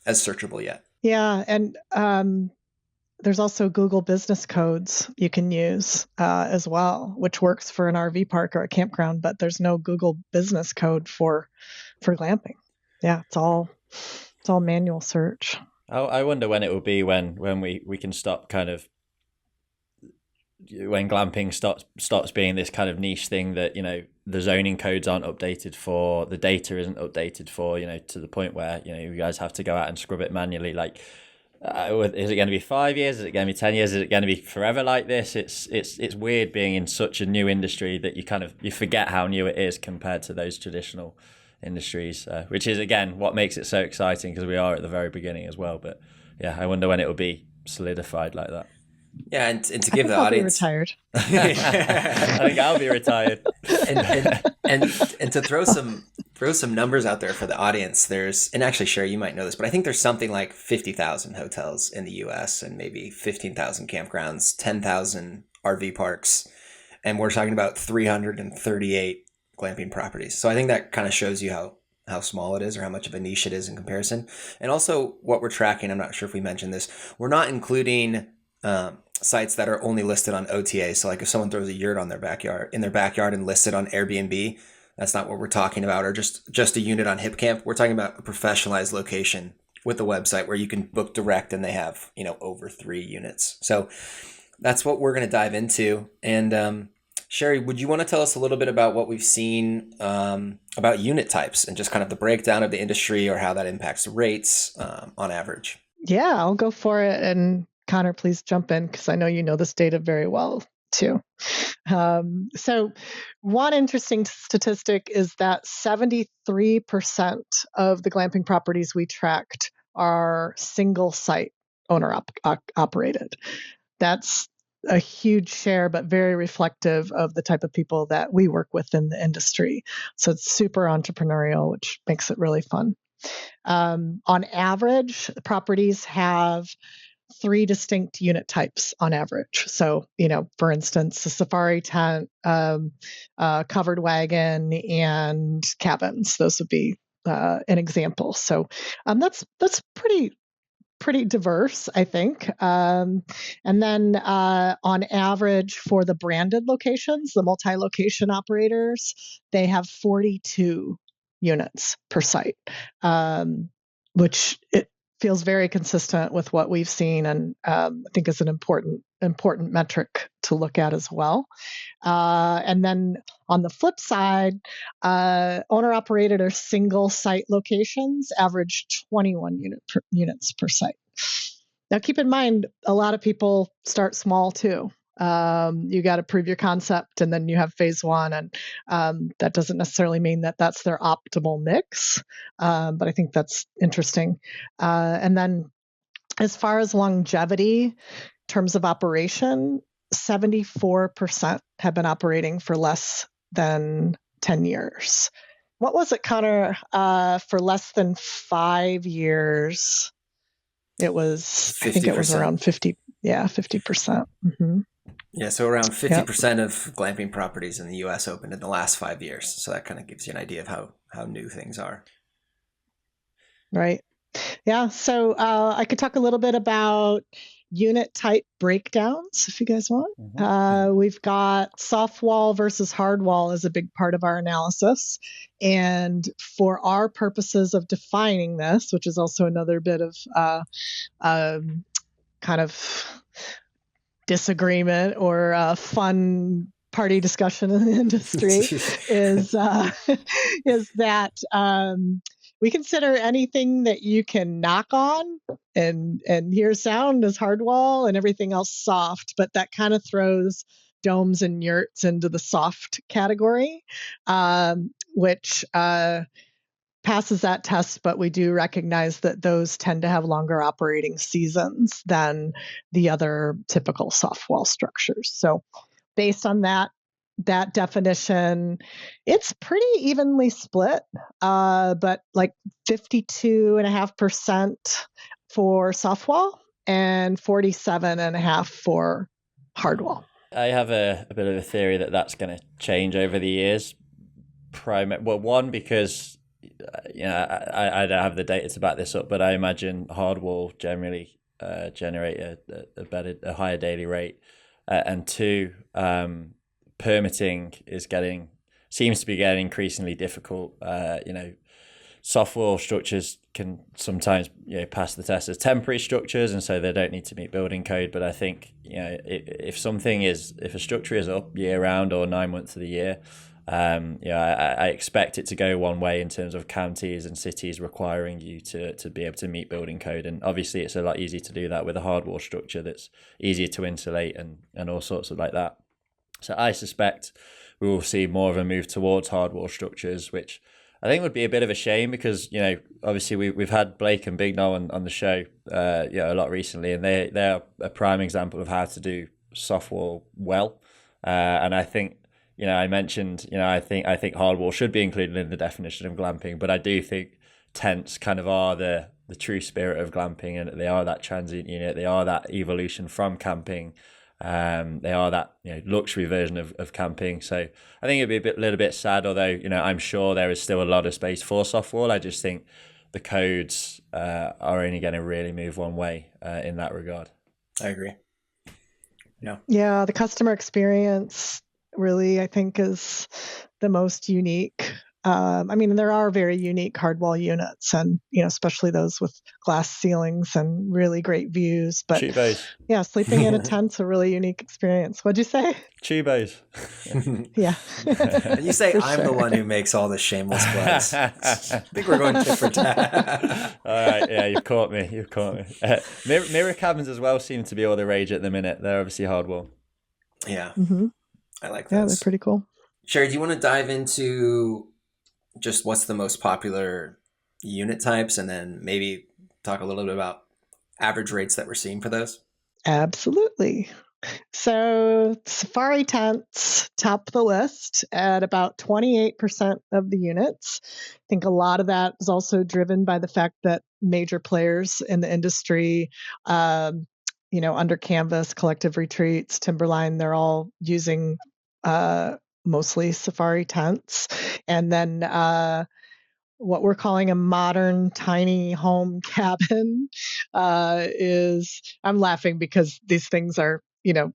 S2: as searchable yet.
S3: Yeah, and there's also Google business codes you can use as well, which works for an RV park or a campground, but there's no Google business code for glamping. Yeah, it's all manual search.
S1: I wonder when it will be when we can stop kind of when glamping stops being this kind of niche thing that the zoning codes aren't updated for, the data isn't updated for, to the point where you guys have to go out and scrub it manually. Like, is it going to be 5 years? Is it going to be 10 years? Is it going to be forever like this? It's weird being in such a new industry that you forget how new it is compared to those traditional industries, which is again what makes it so exciting because we are at the very beginning as well. But yeah, I wonder when it will be solidified like that.
S2: Yeah, and to give the audience,
S3: I'll be retired.
S1: I think I'll be retired.
S2: and to throw some numbers out there for the audience, and actually, Shari, you might know this, but I think there's something like 50,000 hotels in the U.S. and maybe 15,000 campgrounds, 10,000 RV parks, and we're talking about 338 glamping properties. So I think that kind of shows you how small it is or how much of a niche it is in comparison. And also what we're tracking, I'm not sure if we mentioned this, we're not including sites that are only listed on OTA. So like if someone throws a yurt in their backyard and lists it on Airbnb, that's not what we're talking about, or just a unit on HipCamp. We're talking about a professionalized location with a website where you can book direct and they have, over 3 units. So that's what we're going to dive into. And Shari, would you want to tell us a little bit about what we've seen about unit types and just kind of the breakdown of the industry or how that impacts rates on average?
S3: Yeah, I'll go for it. And Connor, please jump in because I know you know this data very well too. So one interesting statistic is that 73% of the glamping properties we tracked are single site owner operated. That's a huge share, but very reflective of the type of people that we work with in the industry. So it's super entrepreneurial, which makes it really fun. On average, properties have 3 distinct unit types on average. So, for instance, a safari tent, covered wagon, and cabins. Those would be an example. So that's pretty diverse, I think. And then on average for the branded locations, the multi-location operators, they have 42 units per site, which it feels very consistent with what we've seen and I think is an important important metric to look at as well. And then on the flip side, owner-operated or single-site locations average 21 units per site. Now, keep in mind, a lot of people start small too. You got to prove your concept, and then you have phase one, and that doesn't necessarily mean that that's their optimal mix, but I think that's interesting. And then as far as longevity, in terms of operation, 74% have been operating for less than 10 years. What was it, Connor? For less than 5 years, it was,
S2: 50%.
S3: I think it was around 50. Yeah, 50%. Mm-hmm.
S2: Yeah, so around 50% of glamping properties in the U.S. opened in the last 5 years. So that kind of gives you an idea of how new things are.
S3: Right. Yeah. So I could talk a little bit about unit type breakdowns if you guys want. We've got soft wall versus hard wall as a big part of our analysis. And for our purposes of defining this, which is also another bit of kind of disagreement or fun party discussion in the industry is that we consider anything that you can knock on and hear sound as hardwall and everything else soft, but that kind of throws domes and yurts into the soft category, which passes that test, but we do recognize that those tend to have longer operating seasons than the other typical soft wall structures. So based on that definition, it's pretty evenly split, but like 52.5% for soft wall and 47.5% for hard wall.
S1: I have a bit of a theory that that's going to change over the years. One, because I don't have the data to back this up, but I imagine hard wall generally generate a higher daily rate, and two, permitting seems to be getting increasingly difficult. Soft wall structures can sometimes pass the test as temporary structures, and so they don't need to meet building code. But I think if a structure is up year round or 9 months of the year, I expect it to go one way in terms of counties and cities requiring you to be able to meet building code. And obviously it's a lot easier to do that with a hard wall structure that's easier to insulate and all sorts of like that. So I suspect we will see more of a move towards hard wall structures, which I think would be a bit of a shame because, obviously we've had Blake and Big Noel on the show a lot recently, and they're a prime example of how to do soft wall well. And I think, I mentioned, I think hard wall should be included in the definition of glamping, but I do think tents kind of are the true spirit of glamping, and they are that transient unit. They are that evolution from camping. They are that luxury version of camping. So I think it'd be a little bit sad, although I'm sure there is still a lot of space for soft wall. I just think the codes are only going to really move one way in that regard.
S2: I agree.
S3: Yeah, the customer experience really, I think, is the most unique. There are very unique hardwall units, and especially those with glass ceilings and really great views. But yeah, sleeping in a tent's a really unique experience. What'd you say?
S1: Tubos.
S3: Yeah.
S2: And you say I'm the one who makes all the shameless plugs. I think we're going tit for tat.
S1: All right, yeah, you've caught me. Mirror cabins as well seem to be all the rage at the minute. They're obviously hardwall.
S2: Yeah, I like those.
S3: Yeah, they're pretty cool.
S2: Shari, do you want to dive into just what's the most popular unit types, and then maybe talk a little bit about average rates that we're seeing for those?
S3: Absolutely. So safari tents top the list at about 28% of the units. I think a lot of that is also driven by the fact that major players in the industry, Under Canvas, Collective Retreats, Timberline, they're all using mostly safari tents. And then what we're calling a modern tiny home cabin is, I'm laughing because these things are,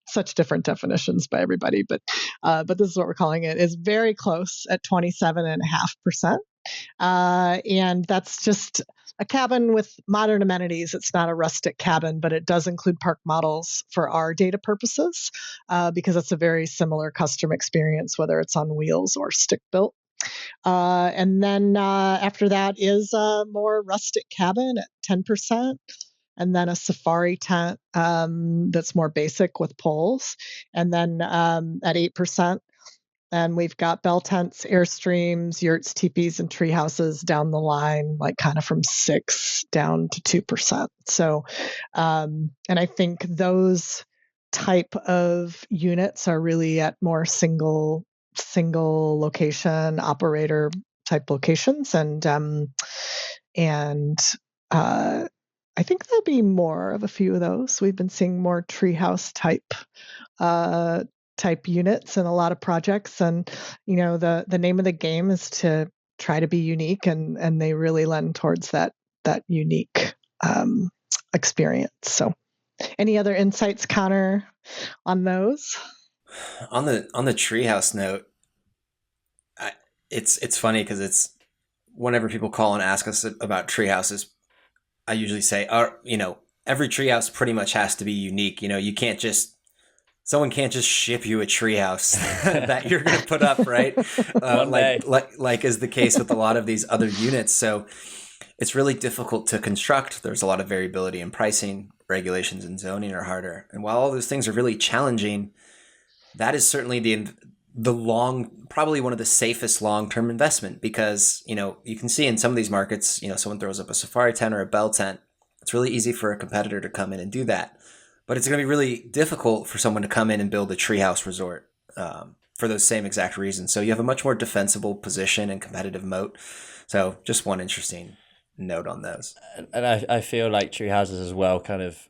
S3: such different definitions by everybody, but this is what we're calling it, is very close at 27.5%. And that's just a cabin with modern amenities. It's not a rustic cabin, but it does include park models for our data purposes, because it's a very similar customer experience, whether it's on wheels or stick built. And then after that is a more rustic cabin at 10%. And then a safari tent that's more basic with poles. And then at 8%. And we've got bell tents, airstreams, yurts, teepees, and tree houses down the line, like kind of from 6 down to 2%. So, and I think those type of units are really at more single location operator type locations, and I think there'll be more of a few of those. We've been seeing more treehouse type units in a lot of projects, and the name of the game is to try to be unique, and they really lend towards that unique experience. So, any other insights, Connor, on those?
S2: On the treehouse note, it's funny because it's whenever people call and ask us about treehouses, I usually say, every treehouse pretty much has to be unique. Someone can't just ship you a treehouse that you're going to put up, right? Like is the case with a lot of these other units. So it's really difficult to construct. There's a lot of variability in pricing, regulations, and zoning are harder. And while all those things are really challenging, that is certainly probably one of the safest long-term investment, because, you can see in some of these markets, someone throws up a safari tent or a bell tent. It's really easy for a competitor to come in and do that. But it's going to be really difficult for someone to come in and build a treehouse resort for those same exact reasons. So you have a much more defensible position and competitive moat. So just one interesting note on those.
S1: And I feel like treehouses as well, kind of,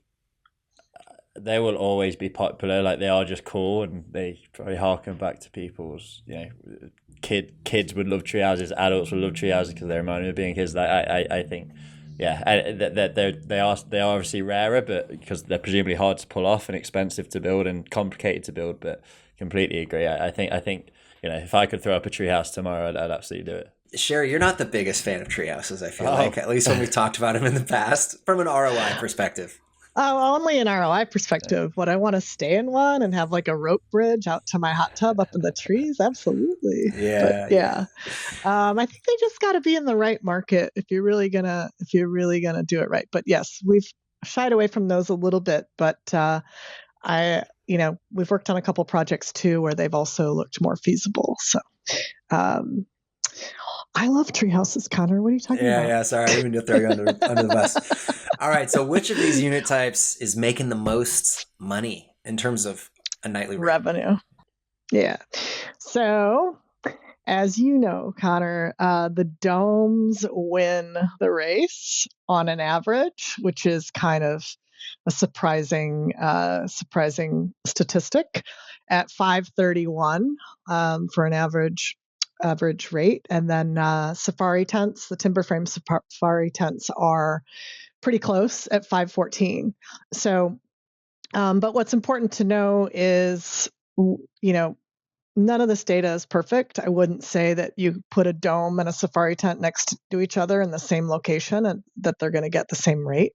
S1: they will always be popular. Like, they are just cool, and they probably harken back to people's, kids would love treehouses, adults would love treehouses because they remind me of being kids. Like, I think. Yeah, they are obviously rarer, but because they're presumably hard to pull off and expensive to build and complicated to build. But completely agree. I think if I could throw up a treehouse tomorrow, I'd absolutely do it.
S2: Shari, you're not the biggest fan of treehouses, I feel like, at least when we talked about them in the past, from an ROI perspective.
S3: Oh, only an ROI perspective. Would I want to stay in one and have like a rope bridge out to my hot tub up in the trees? Absolutely.
S2: Yeah.
S3: I think they just got to be in the right market if you're really gonna do it right. But yes, we've shied away from those a little bit. But we've worked on a couple projects too where they've also looked more feasible. So. I love tree houses, Connor. What are you talking about?
S2: Yeah. Sorry, I didn't mean to throw you under the bus. All right. So, which of these unit types is making the most money in terms of a nightly
S3: revenue? Yeah. So, as you know, Connor, the domes win the race on an average, which is kind of a surprising statistic, at 531 for an average rate. And then safari tents, the timber frame safari tents, are pretty close at 514. So, but what's important to know is, none of this data is perfect. I wouldn't say that you put a dome and a safari tent next to each other in the same location and that they're going to get the same rate.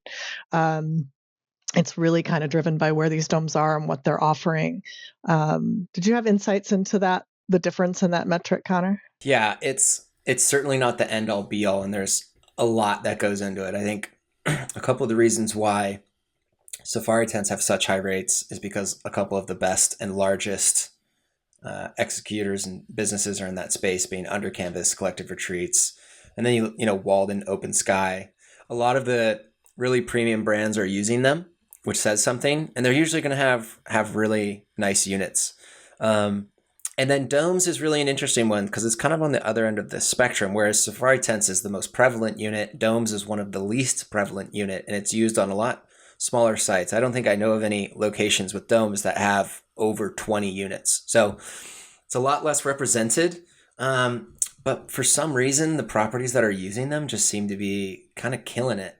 S3: It's really kind of driven by where these domes are and what they're offering. Did you have insights into that, the difference in that metric, Connor?
S2: Yeah, it's certainly not the end all be all, and there's a lot that goes into it. I think a couple of the reasons why safari tents have such high rates is because a couple of the best and largest executors and businesses are in that space, being Under Canvas, Collective Retreats, and then Walden, Open Sky. A lot of the really premium brands are using them, which says something, and they're usually going to have really nice units. And then domes is really an interesting one because it's kind of on the other end of the spectrum, whereas safari tents is the most prevalent unit. Domes is one of the least prevalent unit, and it's used on a lot smaller sites. I don't think I know of any locations with domes that have over 20 units. So it's a lot less represented. But for some reason, the properties that are using them just seem to be kind of killing it.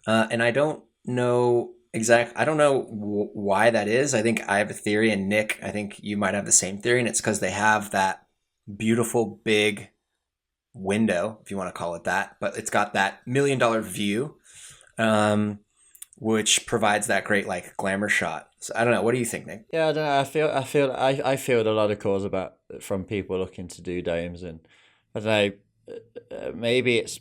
S2: And I don't know why that is. I think I have a theory, and Nick, I think you might have the same theory, and it's because they have that beautiful, big, window, if you want to call it that, but it's got that $1 million view, which provides that great like glamour shot. So I don't know. What do you think, Nick?
S1: Yeah, I don't know. I feel a lot of calls about from people looking to do domes, and I don't know. Maybe it's.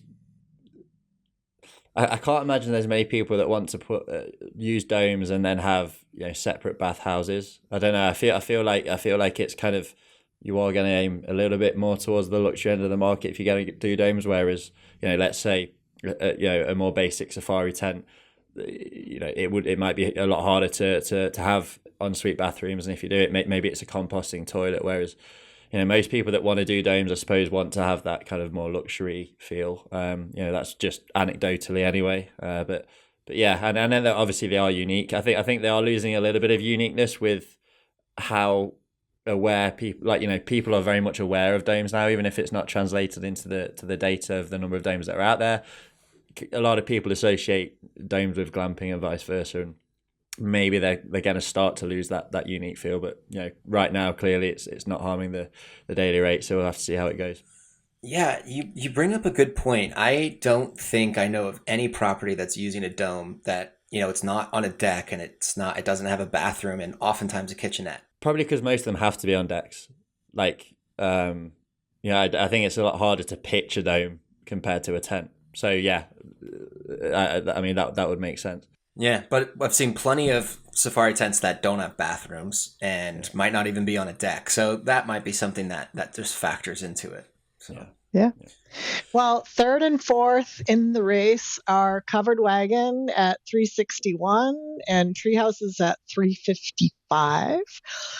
S1: I can't imagine there's many people that want to use domes and then have separate bathhouses. I don't know. I feel like it's kind of, you are going to aim a little bit more towards the luxury end of the market if you're going to do domes. Whereas let's say a more basic safari tent, it might be a lot harder to have ensuite bathrooms, and if you do it, maybe it's a composting toilet. Whereas most people that want to do domes, I suppose, want to have that kind of more luxury feel. That's just anecdotally anyway. But yeah, and then obviously they are unique. I think they are losing a little bit of uniqueness with how aware people, people are very much aware of domes now, even if it's not translated into the data of the number of domes that are out there. A lot of people associate domes with glamping and vice versa, and maybe they're going to start to lose that unique feel. But right now clearly it's not harming the daily rate, so we'll have to see how it goes.
S2: Yeah, you bring up a good point. I don't think I know of any property that's using a dome that it's not on a deck, and it doesn't have a bathroom and oftentimes a kitchenette.
S1: Probably because most of them have to be on decks. Like I think it's a lot harder to pitch a dome compared to a tent. So yeah, I mean that would make sense.
S2: Yeah, but I've seen plenty of safari tents that don't have bathrooms and might not even be on a deck. So that might be something that just factors into it. So
S3: yeah. Well, third and fourth in the race are Covered Wagon at 361 and Treehouses at 355.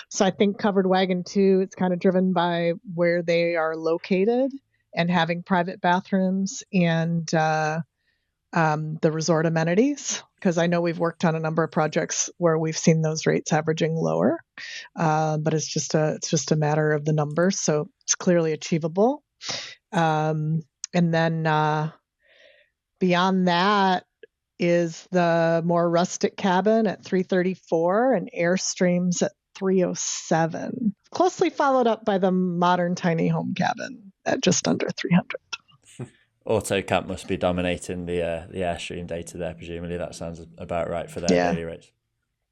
S3: So I think Covered Wagon too, it's kind of driven by where they are located and having private bathrooms and the resort amenities, because I know we've worked on a number of projects where we've seen those rates averaging lower, but it's just a matter of the numbers, so it's clearly achievable. And then beyond that is the more rustic cabin at 334 and Airstreams at 307, closely followed up by the modern tiny home cabin at just under 300.
S1: AutoCamp must be dominating the Airstream data there. Presumably, that sounds about right for their daily rates.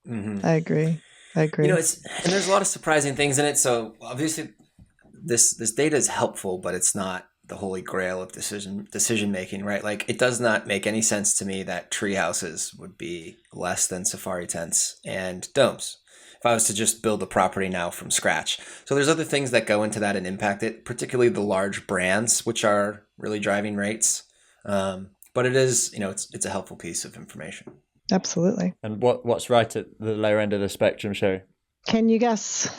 S3: Mm-hmm. I agree.
S2: And there's a lot of surprising things in it. So obviously, this data is helpful, but it's not the holy grail of decision making, right? Like, it does not make any sense to me that tree houses would be less than safari tents and domes if I was to just build a property now from scratch. So there's other things that go into that and impact it, particularly the large brands, which are really driving rates. But it is, it's a helpful piece of information.
S3: Absolutely.
S1: And what's right at the lower end of the spectrum, Shari?
S3: Can you guess?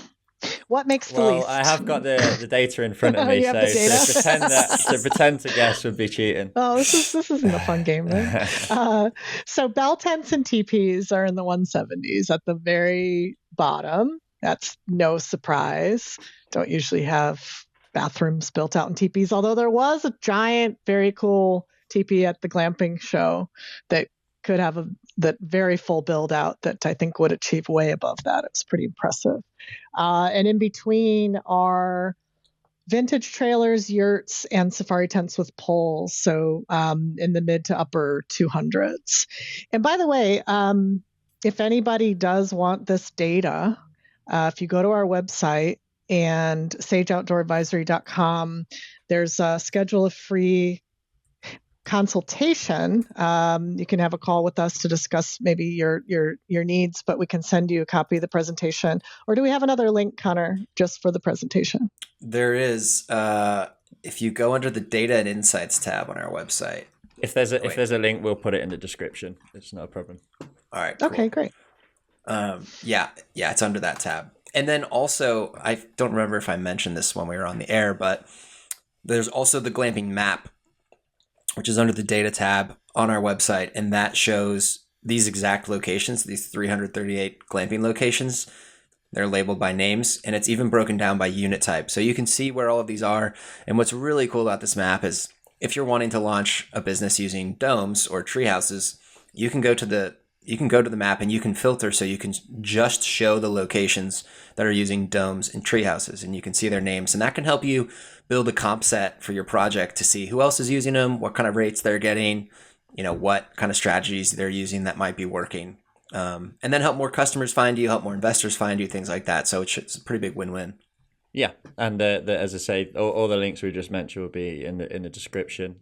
S3: What makes the least?
S1: I have got the data in front of me, so to pretend to guess would be cheating.
S3: Oh, this isn't a fun game, right? So bell tents and teepees are in the 170s at the very bottom. That's no surprise. Don't usually have bathrooms built out in teepees, although there was a giant, very cool teepee at the Glamping Show that could have that very full build out that I think would achieve way above that. It's pretty impressive. And in between are vintage trailers, yurts, and safari tents with poles. So in the mid to upper 200s. And by the way, if anybody does want this data, if you go to our website and sageoutdooradvisory.com, there's a schedule of free consultation. You can have a call with us to discuss maybe your needs, but we can send you a copy of the presentation. Or do we have another link, Connor, just for the presentation?
S2: There is. If you go under the Data and Insights tab on our website.
S1: If there's a link, we'll put it in the description. It's not a problem.
S2: All right. Cool.
S3: Okay, great.
S2: Yeah, it's under that tab. And then also, I don't remember if I mentioned this when we were on the air, but there's also the glamping map, which is under the data tab on our website. And that shows these exact locations, these 338 glamping locations. They're labeled by names, and it's even broken down by unit type. So you can see where all of these are. And what's really cool about this map is if you're wanting to launch a business using domes or tree houses, you can go to the you can go to the map and you can filter, so you can just show the locations that are using domes and tree houses, and you can see their names. And that can help you build a comp set for your project to see who else is using them, what kind of rates they're getting, what kind of strategies they're using that might be working. And then help more customers find you, help more investors find you, things like that. So it's a pretty big win-win.
S1: Yeah, and as I say, all the links we just mentioned will be in the description.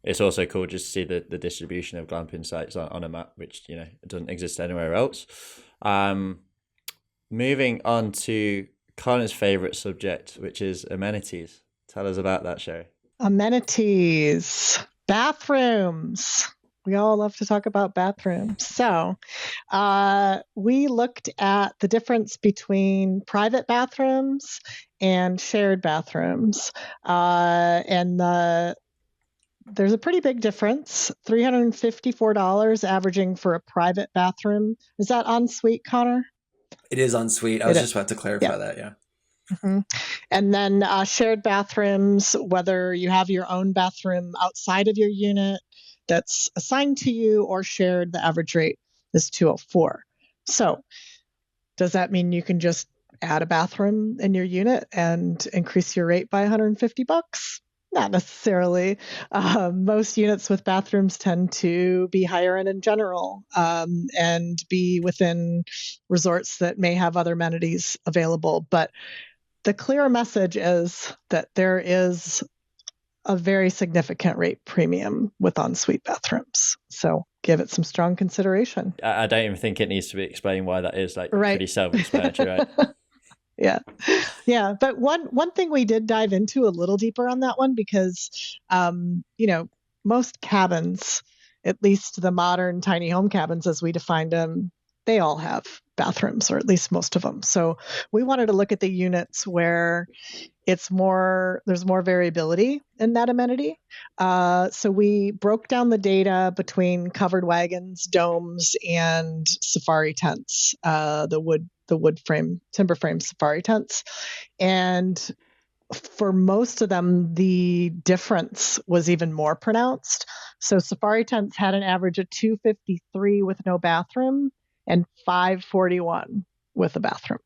S1: It's also cool just to see the distribution of glamping sites on a map, which doesn't exist anywhere else. Moving on to Connor's favorite subject, which is amenities. Tell us about that, Shari.
S3: Amenities, bathrooms. We all love to talk about bathrooms. So we looked at the difference between private bathrooms and shared bathrooms. And there's a pretty big difference, $354 averaging for a private bathroom. Is that en suite, Connor?
S2: It is en suite. I was just about to clarify that, yeah.
S3: Mm-hmm. And then shared bathrooms, whether you have your own bathroom outside of your unit that's assigned to you or shared, the average rate is $204. So does that mean you can just add a bathroom in your unit and increase your rate by $150? Not necessarily. Most units with bathrooms tend to be higher end in general, and be within resorts that may have other amenities available. But the clear message is that there is a very significant rate premium with ensuite bathrooms. So give it some strong consideration.
S1: I don't even think it needs to be explained why that is. Right. Pretty self-explanatory, right?
S3: Yeah. But one thing we did dive into a little deeper on that one, because, most cabins, at least the modern tiny home cabins as we defined them, they all have bathrooms, or at least most of them. So we wanted to look at the units where there's more variability in that amenity. So we broke down the data between covered wagons, domes, and safari tents, the wood frame, timber frame safari tents. And for most of them, the difference was even more pronounced. So safari tents had an average of 253 with no bathroom and 541 with a bathroom.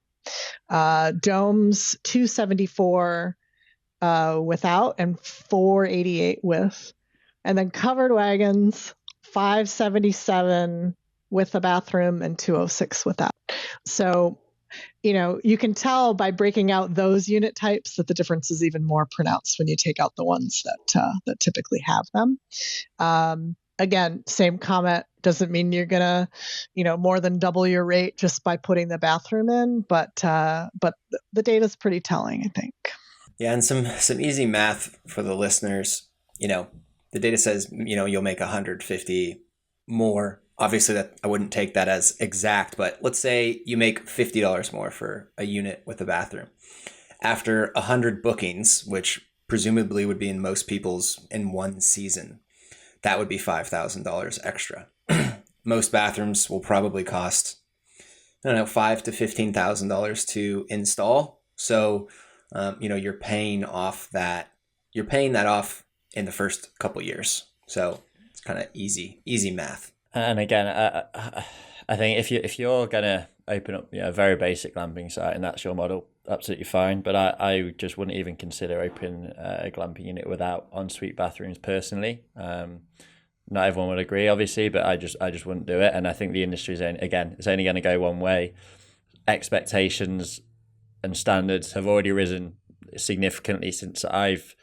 S3: Domes, 274 without and 488 with. And then covered wagons, 577 with a bathroom and 206 without. So, you can tell by breaking out those unit types that the difference is even more pronounced when you take out the ones that typically have them. Again, same comment, doesn't mean you're gonna, more than double your rate just by putting the bathroom in, but the data's pretty telling, I think.
S2: Yeah, and some easy math for the listeners. The data says you'll make 150 more. Obviously, that I wouldn't take that as exact, but let's say you make $50 more for a unit with a bathroom. After 100 bookings, which presumably would be in most people's in one season, that would be $5,000 extra. Most bathrooms will probably cost, $5,000 to $15,000 to install. So, you're paying that off in the first couple years. So it's kind of easy math.
S1: And again, I think if you're gonna open up a very basic glamping site and that's your model, absolutely fine. But I just wouldn't even consider opening a glamping unit without ensuite bathrooms personally. Not everyone would agree, obviously, but I just wouldn't do it. And I think the industry is it's only going to go one way. Expectations and standards have already risen significantly since I've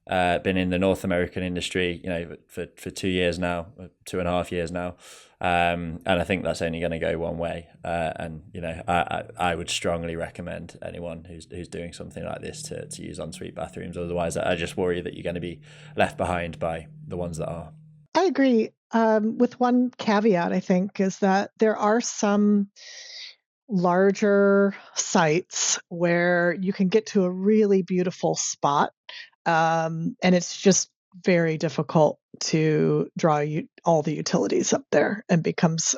S1: been in the North American industry, for 2 years now, 2.5 years now, and I think that's only going to go one way. And I would strongly recommend anyone who's doing something like this to use ensuite bathrooms. Otherwise, I just worry that you're going to be left behind by the ones that are.
S3: I agree. With one caveat, I think, is that there are some larger sites where you can get to a really beautiful spot, and it's just very difficult to draw all the utilities up there, and becomes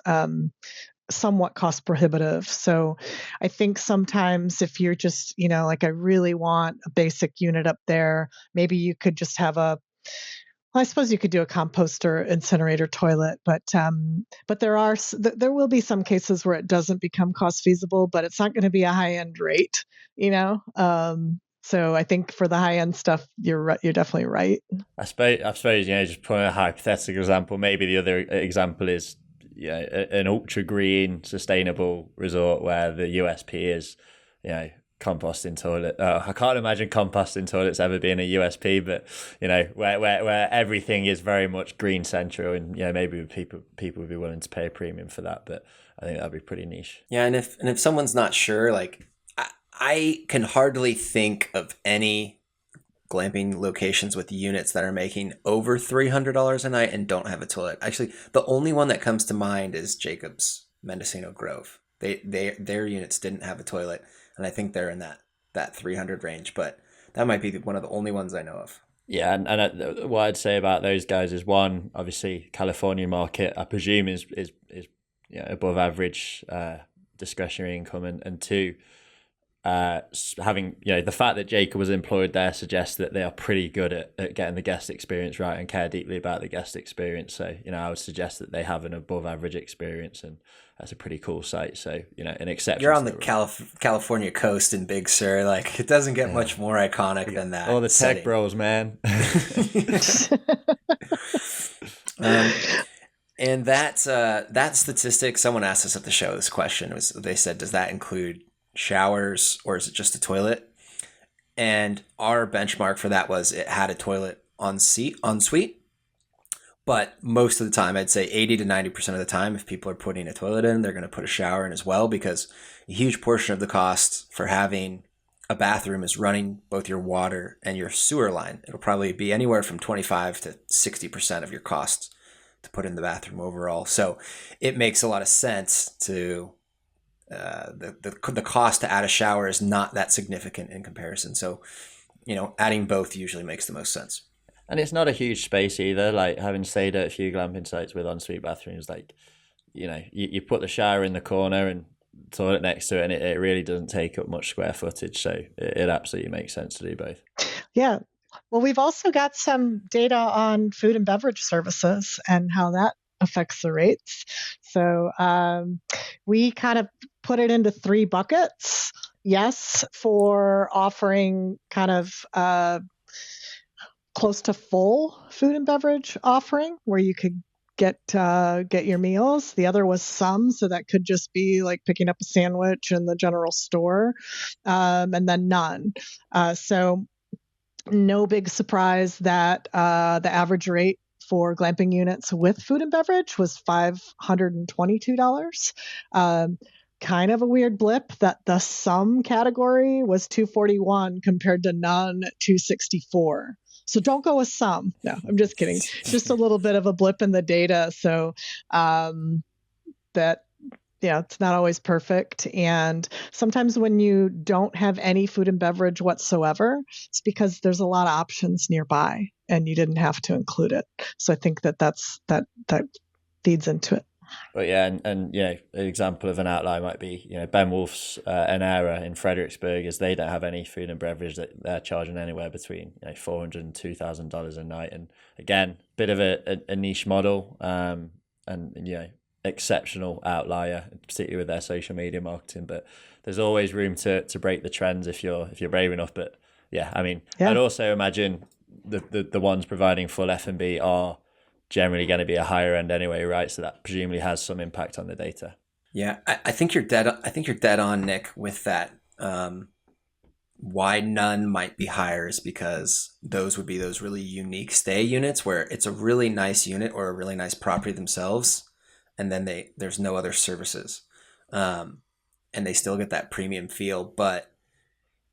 S3: somewhat cost prohibitive. So I think sometimes if you're just, I really want a basic unit up there, maybe you could just have a I suppose you could do a composter incinerator toilet, but there will be some cases where it doesn't become cost feasible, but it's not going to be a high end rate, you know. So I think for the high end stuff, you're right, you're definitely right.
S1: I suppose, just putting a hypothetical example, maybe the other example is, an ultra green, sustainable resort where the USP is, composting toilet. I can't imagine composting toilets ever being a USP, but where everything is very much green central, and maybe people would be willing to pay a premium for that. But I think that'd be pretty niche.
S2: Yeah, and if someone's not sure, like I can hardly think of any glamping locations with units that are making over $300 a night and don't have a toilet. Actually, the only one that comes to mind is Jacob's Mendocino Grove. Their units didn't have a toilet, and I think they're in that 300 range. But that might be one of the only ones I know of.
S1: Yeah, and what I'd say about those guys is, one, obviously California market, I presume is above average discretionary income, and two, having the fact that Jacob was employed there suggests that they are pretty good at getting the guest experience right and care deeply about the guest experience. So I would suggest that they have an above average experience, and that's a pretty cool site. So an exception.
S2: You're on the California coast in Big Sur, like it doesn't get much more iconic than that.
S1: All the tech bros, man.
S2: And that statistic, someone asked us at the show this question, they said, does that include showers or is it just a toilet? And our benchmark for that was it had a toilet en suite. But most of the time, I'd say 80 to 90% of the time, if people are putting a toilet in, they're going to put a shower in as well, because a huge portion of the cost for having a bathroom is running both your water and your sewer line. It'll probably be anywhere from 25 to 60% of your costs to put in the bathroom overall. So it makes a lot of sense to the cost to add a shower is not that significant in comparison. So, adding both usually makes the most sense.
S1: And it's not a huge space either. Like, having stayed at a few glamping sites with ensuite bathrooms, like, you put the shower in the corner and toilet next to it, and it really doesn't take up much square footage. So it absolutely makes sense to do both.
S3: Yeah. Well, we've also got some data on food and beverage services and how that affects the rates. So we kind of put it into 3 buckets. Yes, for offering kind of close to full food and beverage offering where you could get your meals. The other was some, so that could just be like picking up a sandwich in the general store, and then none. So no big surprise that the average rate for glamping units with food and beverage was $522. Kind of a weird blip that the some category was $241 compared to none $264. So don't go with some. No, I'm just kidding. Just a little bit of a blip in the data. So it's not always perfect. And sometimes when you don't have any food and beverage whatsoever, it's because there's a lot of options nearby and you didn't have to include it. So I think that feeds into it.
S1: But yeah, and an example of an outlier might be Ben Wolf's Anera in Fredericksburg, as they don't have any food and beverage. That they're charging anywhere between $400 and $2,000 a night, and again, bit of a niche model, and exceptional outlier, particularly with their social media marketing. But there's always room to break the trends if you're brave enough. But I'd also imagine the ones providing full F&B are generally going to be a higher end anyway, right? So that presumably has some impact on the data.
S2: Yeah, I think you're dead. I think you're dead on, Nick, with that. Why none might be higher is because those would be those really unique stay units where it's a really nice unit or a really nice property themselves, and then there's no other services, and they still get that premium feel. But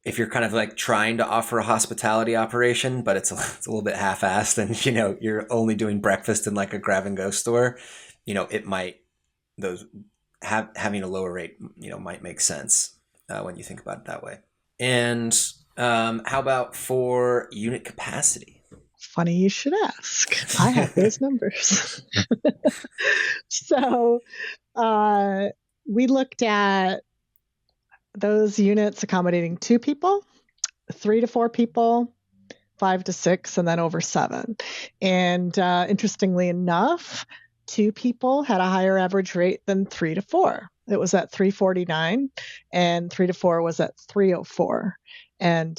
S2: if you're kind of like trying to offer a hospitality operation, but it's a little bit half-assed, and you're only doing breakfast in like a grab-and-go store, it might having a lower rate might make sense when you think about it that way. And how about for unit capacity?
S3: Funny you should ask. I have those numbers. So we looked at those units accommodating 2 people, 3 to 4 people, 5 to 6, and then over 7. And interestingly enough, 2 people had a higher average rate than 3 to 4. It was at 349, and 3 to 4 was at 304. And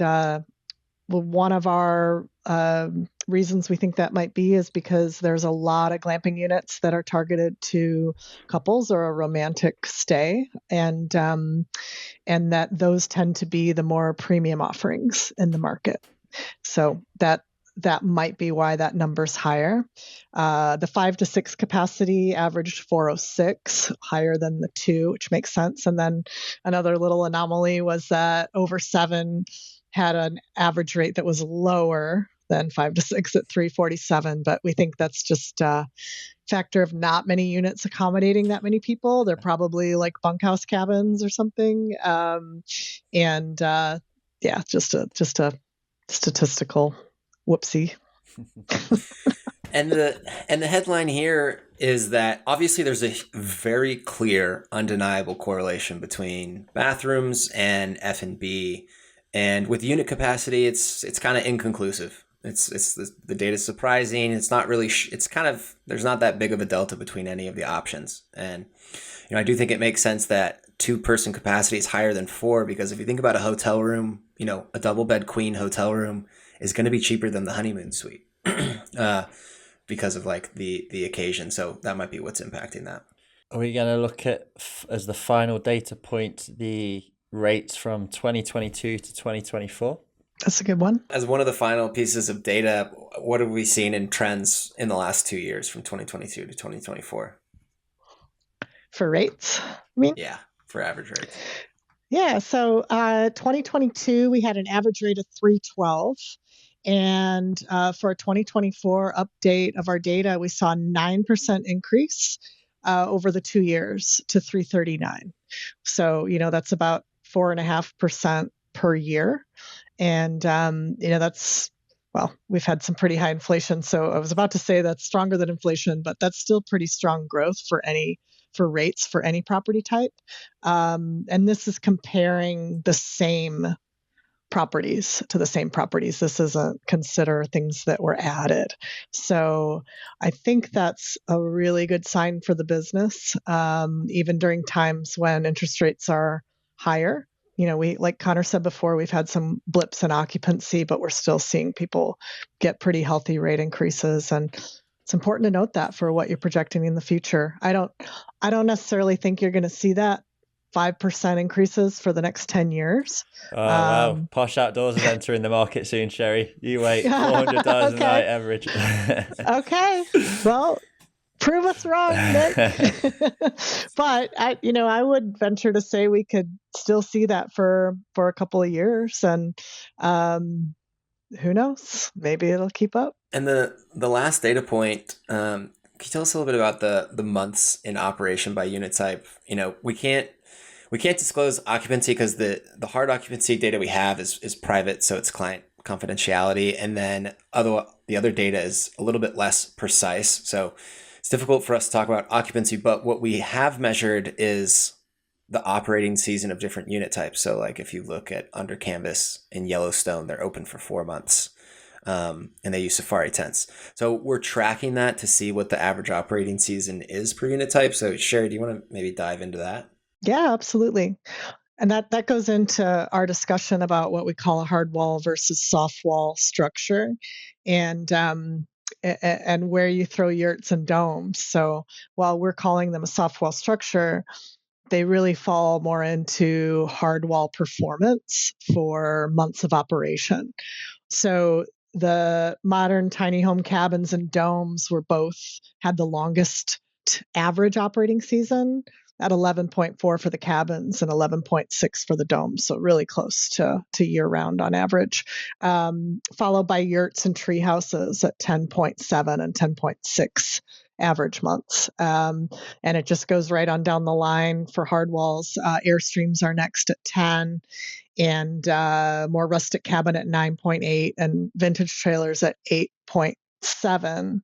S3: one of our reasons we think that might be is because there's a lot of glamping units that are targeted to couples or a romantic stay, and that those tend to be the more premium offerings in the market. So that might be why that number's higher. The 5 to 6 capacity averaged 406, higher than the 2, which makes sense. And then another little anomaly was that over 7 had an average rate that was lower than 5 to 6 at 347. But we think that's just a factor of not many units accommodating that many people. They're probably like bunkhouse cabins or something. Just a statistical whoopsie.
S2: And the headline here is that obviously there's a very clear, undeniable correlation between bathrooms and F&B, and with unit capacity, it's kind of inconclusive. The data's surprising. It's not really. It's kind of, there's not that big of a delta between any of the options, and I do think it makes sense that 2-person capacity is higher than 4, because if you think about a hotel room, a double bed queen hotel room is going to be cheaper than the honeymoon suite because of like the occasion. So that might be what's impacting that.
S1: Are we going to look at, as the final data point, the rates from 2022 to 2024?
S3: That's a good one.
S2: As one of the final pieces of data, what have we seen in trends in the last 2 years from 2022 to 2024?
S3: For rates, I mean?
S2: Yeah, for average rates.
S3: Yeah, so 2022, we had an average rate of 312. And for a 2024 update of our data, we saw a 9% increase over the 2 years to 339. So, that's about 4.5% per year. And, that's, well, we've had some pretty high inflation. So I was about to say that's stronger than inflation, but that's still pretty strong growth for rates for any property type. And this is comparing the same properties to the same properties. This isn't consider things that were added. So I think that's a really good sign for the business, even during times when interest rates are higher. We, like Connor said before, we've had some blips in occupancy, but we're still seeing people get pretty healthy rate increases. And it's important to note that for what you're projecting in the future. I don't necessarily think you're going to see that 5% increases for the next 10 years.
S1: Oh, wow. Posh Outdoors is entering the market soon, Shari. You wait. $400
S3: Okay.
S1: a night average.
S3: Okay. Well, prove us wrong, Nick. But I would venture to say we could still see that for a couple of years, and who knows? Maybe it'll keep up.
S2: And the last data point, can you tell us a little bit about the months in operation by unit type? We can't disclose occupancy because the hard occupancy data we have is private, so it's client confidentiality, and then the other data is a little bit less precise, so it's difficult for us to talk about occupancy. But what we have measured is the operating season of different unit types. So like if you look at Under Canvas in Yellowstone, they're open for 4 months. And they use safari tents. So we're tracking that to see what the average operating season is per unit type. So Shari, do you want to maybe dive into that?
S3: Yeah, absolutely. And that goes into our discussion about what we call a hard wall versus soft wall structure, and where you throw yurts and domes. So while we're calling them a soft wall structure, they really fall more into hard wall performance for months of operation. So the modern tiny home cabins and domes had the longest average operating season at 11.4 for the cabins and 11.6 for the domes. So really close to year round on average, followed by yurts and tree houses at 10.7 and 10.6 average months. And it just goes right on down the line for hard walls. Airstreams are next at 10, and more rustic cabin at 9.8, and vintage trailers at 8.7.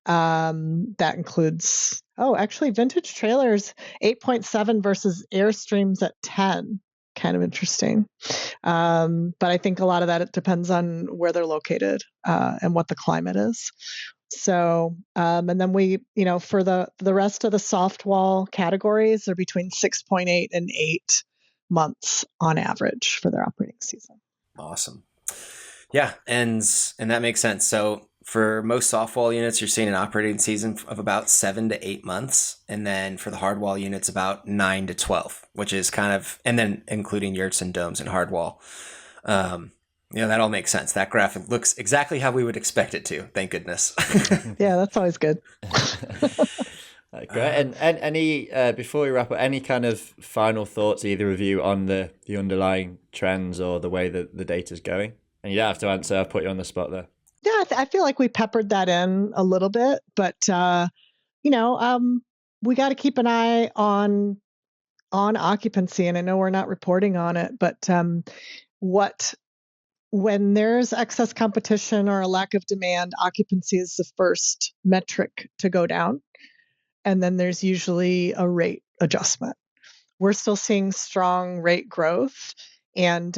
S3: That includes, actually vintage trailers 8.7 versus Airstreams at 10. kind of interesting. But I think a lot of that, it depends on where they're located and what the climate is. So, and then we, for the rest of the soft wall categories, they're between 6.8 and 8 months on average for their operating season.
S2: Awesome. Yeah, and that makes sense. So for most softwall units, you're seeing an operating season of about 7 to 8 months, and then for the hardwall units, about 9 to 12, which is kind of, and then including yurts and domes and hardwall. That all makes sense. That graphic looks exactly how we would expect it to. Thank goodness.
S3: Yeah, that's always good.
S1: Great. And any before we wrap up, any kind of final thoughts, either of you, on the underlying trends or the way that the data's going? And you don't have to answer. I've put you on the spot there.
S3: Yeah, I feel like we peppered that in a little bit, but we got to keep an eye on occupancy. And I know we're not reporting on it, but when there's excess competition or a lack of demand, occupancy is the first metric to go down. And then there's usually a rate adjustment. We're still seeing strong rate growth. And,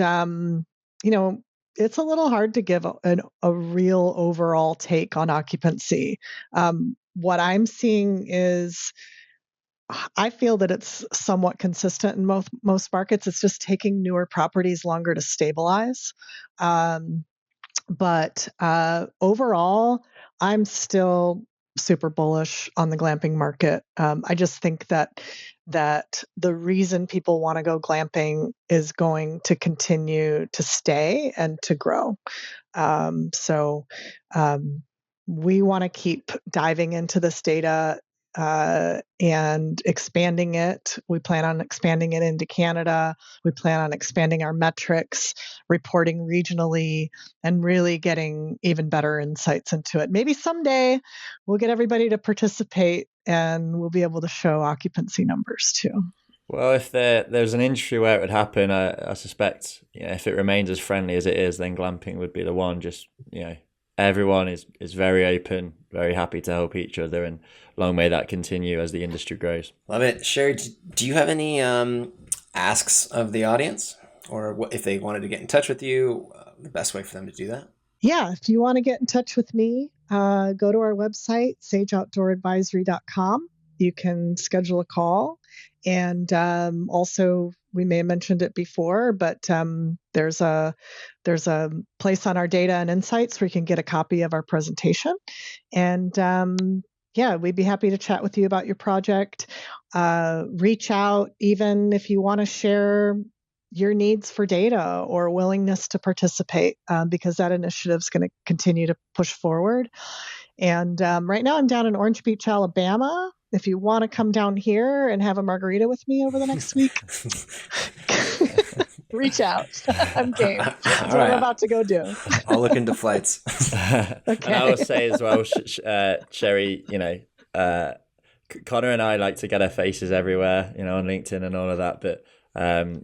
S3: it's a little hard to give a real overall take on occupancy. What I'm seeing is I feel that it's somewhat consistent in most markets. It's just taking newer properties longer to stabilize. But overall, I'm still super bullish on the glamping market. I just think that the reason people want to go glamping is going to continue to stay and to grow. So we want to keep diving into this data and expanding it. We plan on expanding it into Canada. We plan on expanding our metrics, reporting regionally, and really getting even better insights into it. Maybe someday we'll get everybody to participate and we'll be able to show occupancy numbers too.
S1: Well, if there's an industry where it would happen, I suspect, if it remains as friendly as it is, then glamping would be the one. Just, everyone is very open, very happy to help each other, and long may that continue as the industry grows.
S2: Love it. Shari, do you have any asks of the audience, or if they wanted to get in touch with you, the best way for them to do that?
S3: Yeah, if you want to get in touch with me, go to our website, sageoutdooradvisory.com. You can schedule a call. And also, we may have mentioned it before, but there's a place on our data and insights where you can get a copy of our presentation. And we'd be happy to chat with you about your project. Reach out even if you want to share your needs for data or willingness to participate, because that initiative is going to continue to push forward. And right now I'm down in Orange Beach, Alabama. If you want to come down here and have a margarita with me over the next week, reach out. I'm game. That's what I'm about to go do.
S2: I'll look into flights.
S3: Okay.
S1: And I will say as well, Shari, Connor and I like to get our faces everywhere, on LinkedIn and all of that, but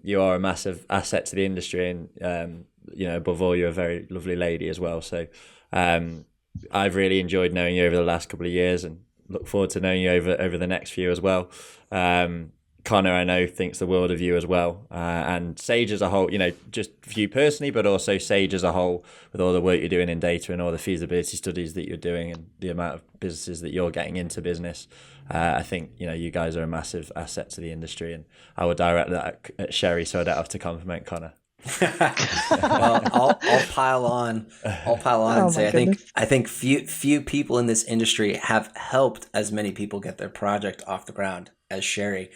S1: you are a massive asset to the industry, and above all, you're a very lovely lady as well. So I've really enjoyed knowing you over the last couple of years, and look forward to knowing you over the next few as well. Connor, I know, thinks the world of you as well, and Sage as a whole, just for you personally, but also Sage as a whole, with all the work you're doing in data and all the feasibility studies that you're doing and the amount of businesses that you're getting into business. I think, you guys are a massive asset to the industry, and I will direct that at Shari so I don't have to compliment Connor.
S2: Well, I'll pile on and say I think few people in this industry have helped as many people get their project off the ground as Shari,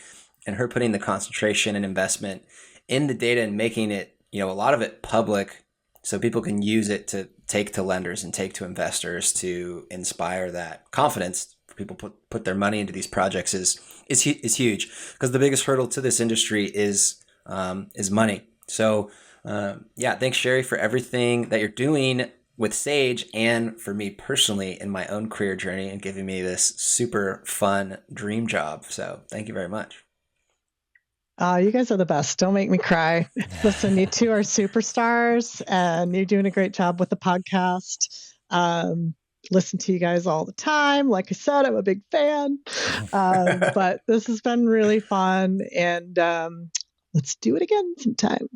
S2: and her putting the concentration and investment in the data and making it, a lot of it public so people can use it to take to lenders and take to investors to inspire that confidence for people put their money into these projects is huge, because the biggest hurdle to this industry is money. So, thanks, Shari, for everything that you're doing with Sage and for me personally in my own career journey and giving me this super fun dream job. So thank you very much.
S3: You guys are the best. Don't make me cry. Listen, you two are superstars, and you're doing a great job with the podcast. Listen to you guys all the time. Like I said, I'm a big fan. But this has been really fun, and let's do it again sometime.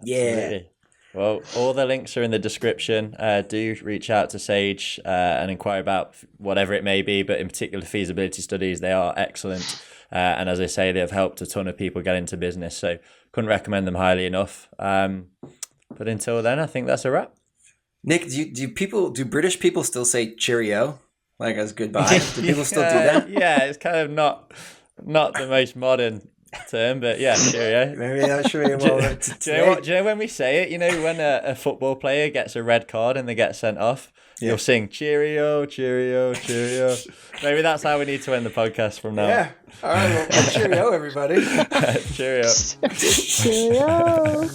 S2: Yeah.
S1: Absolutely. Well, all the links are in the description. Do reach out to Sage and inquire about whatever it may be, but in particular feasibility studies, they are excellent. And as I say, they've helped a ton of people get into business. So couldn't recommend them highly enough. But until then, I think that's a wrap.
S2: Nick, do British people still say cheerio, like as goodbye? Do people still do that?
S1: Yeah, it's kind of not the most modern term, but yeah, cheerio.
S2: Maybe that should be well.
S1: Do you know when we say it? You know when a football player gets a red card and they get sent off, you'll sing cheerio, cheerio, cheerio. Maybe that's how we need to end the podcast from now.
S2: Yeah. All right. Well, cheerio, everybody.
S1: Cheerio.
S3: Cheerio.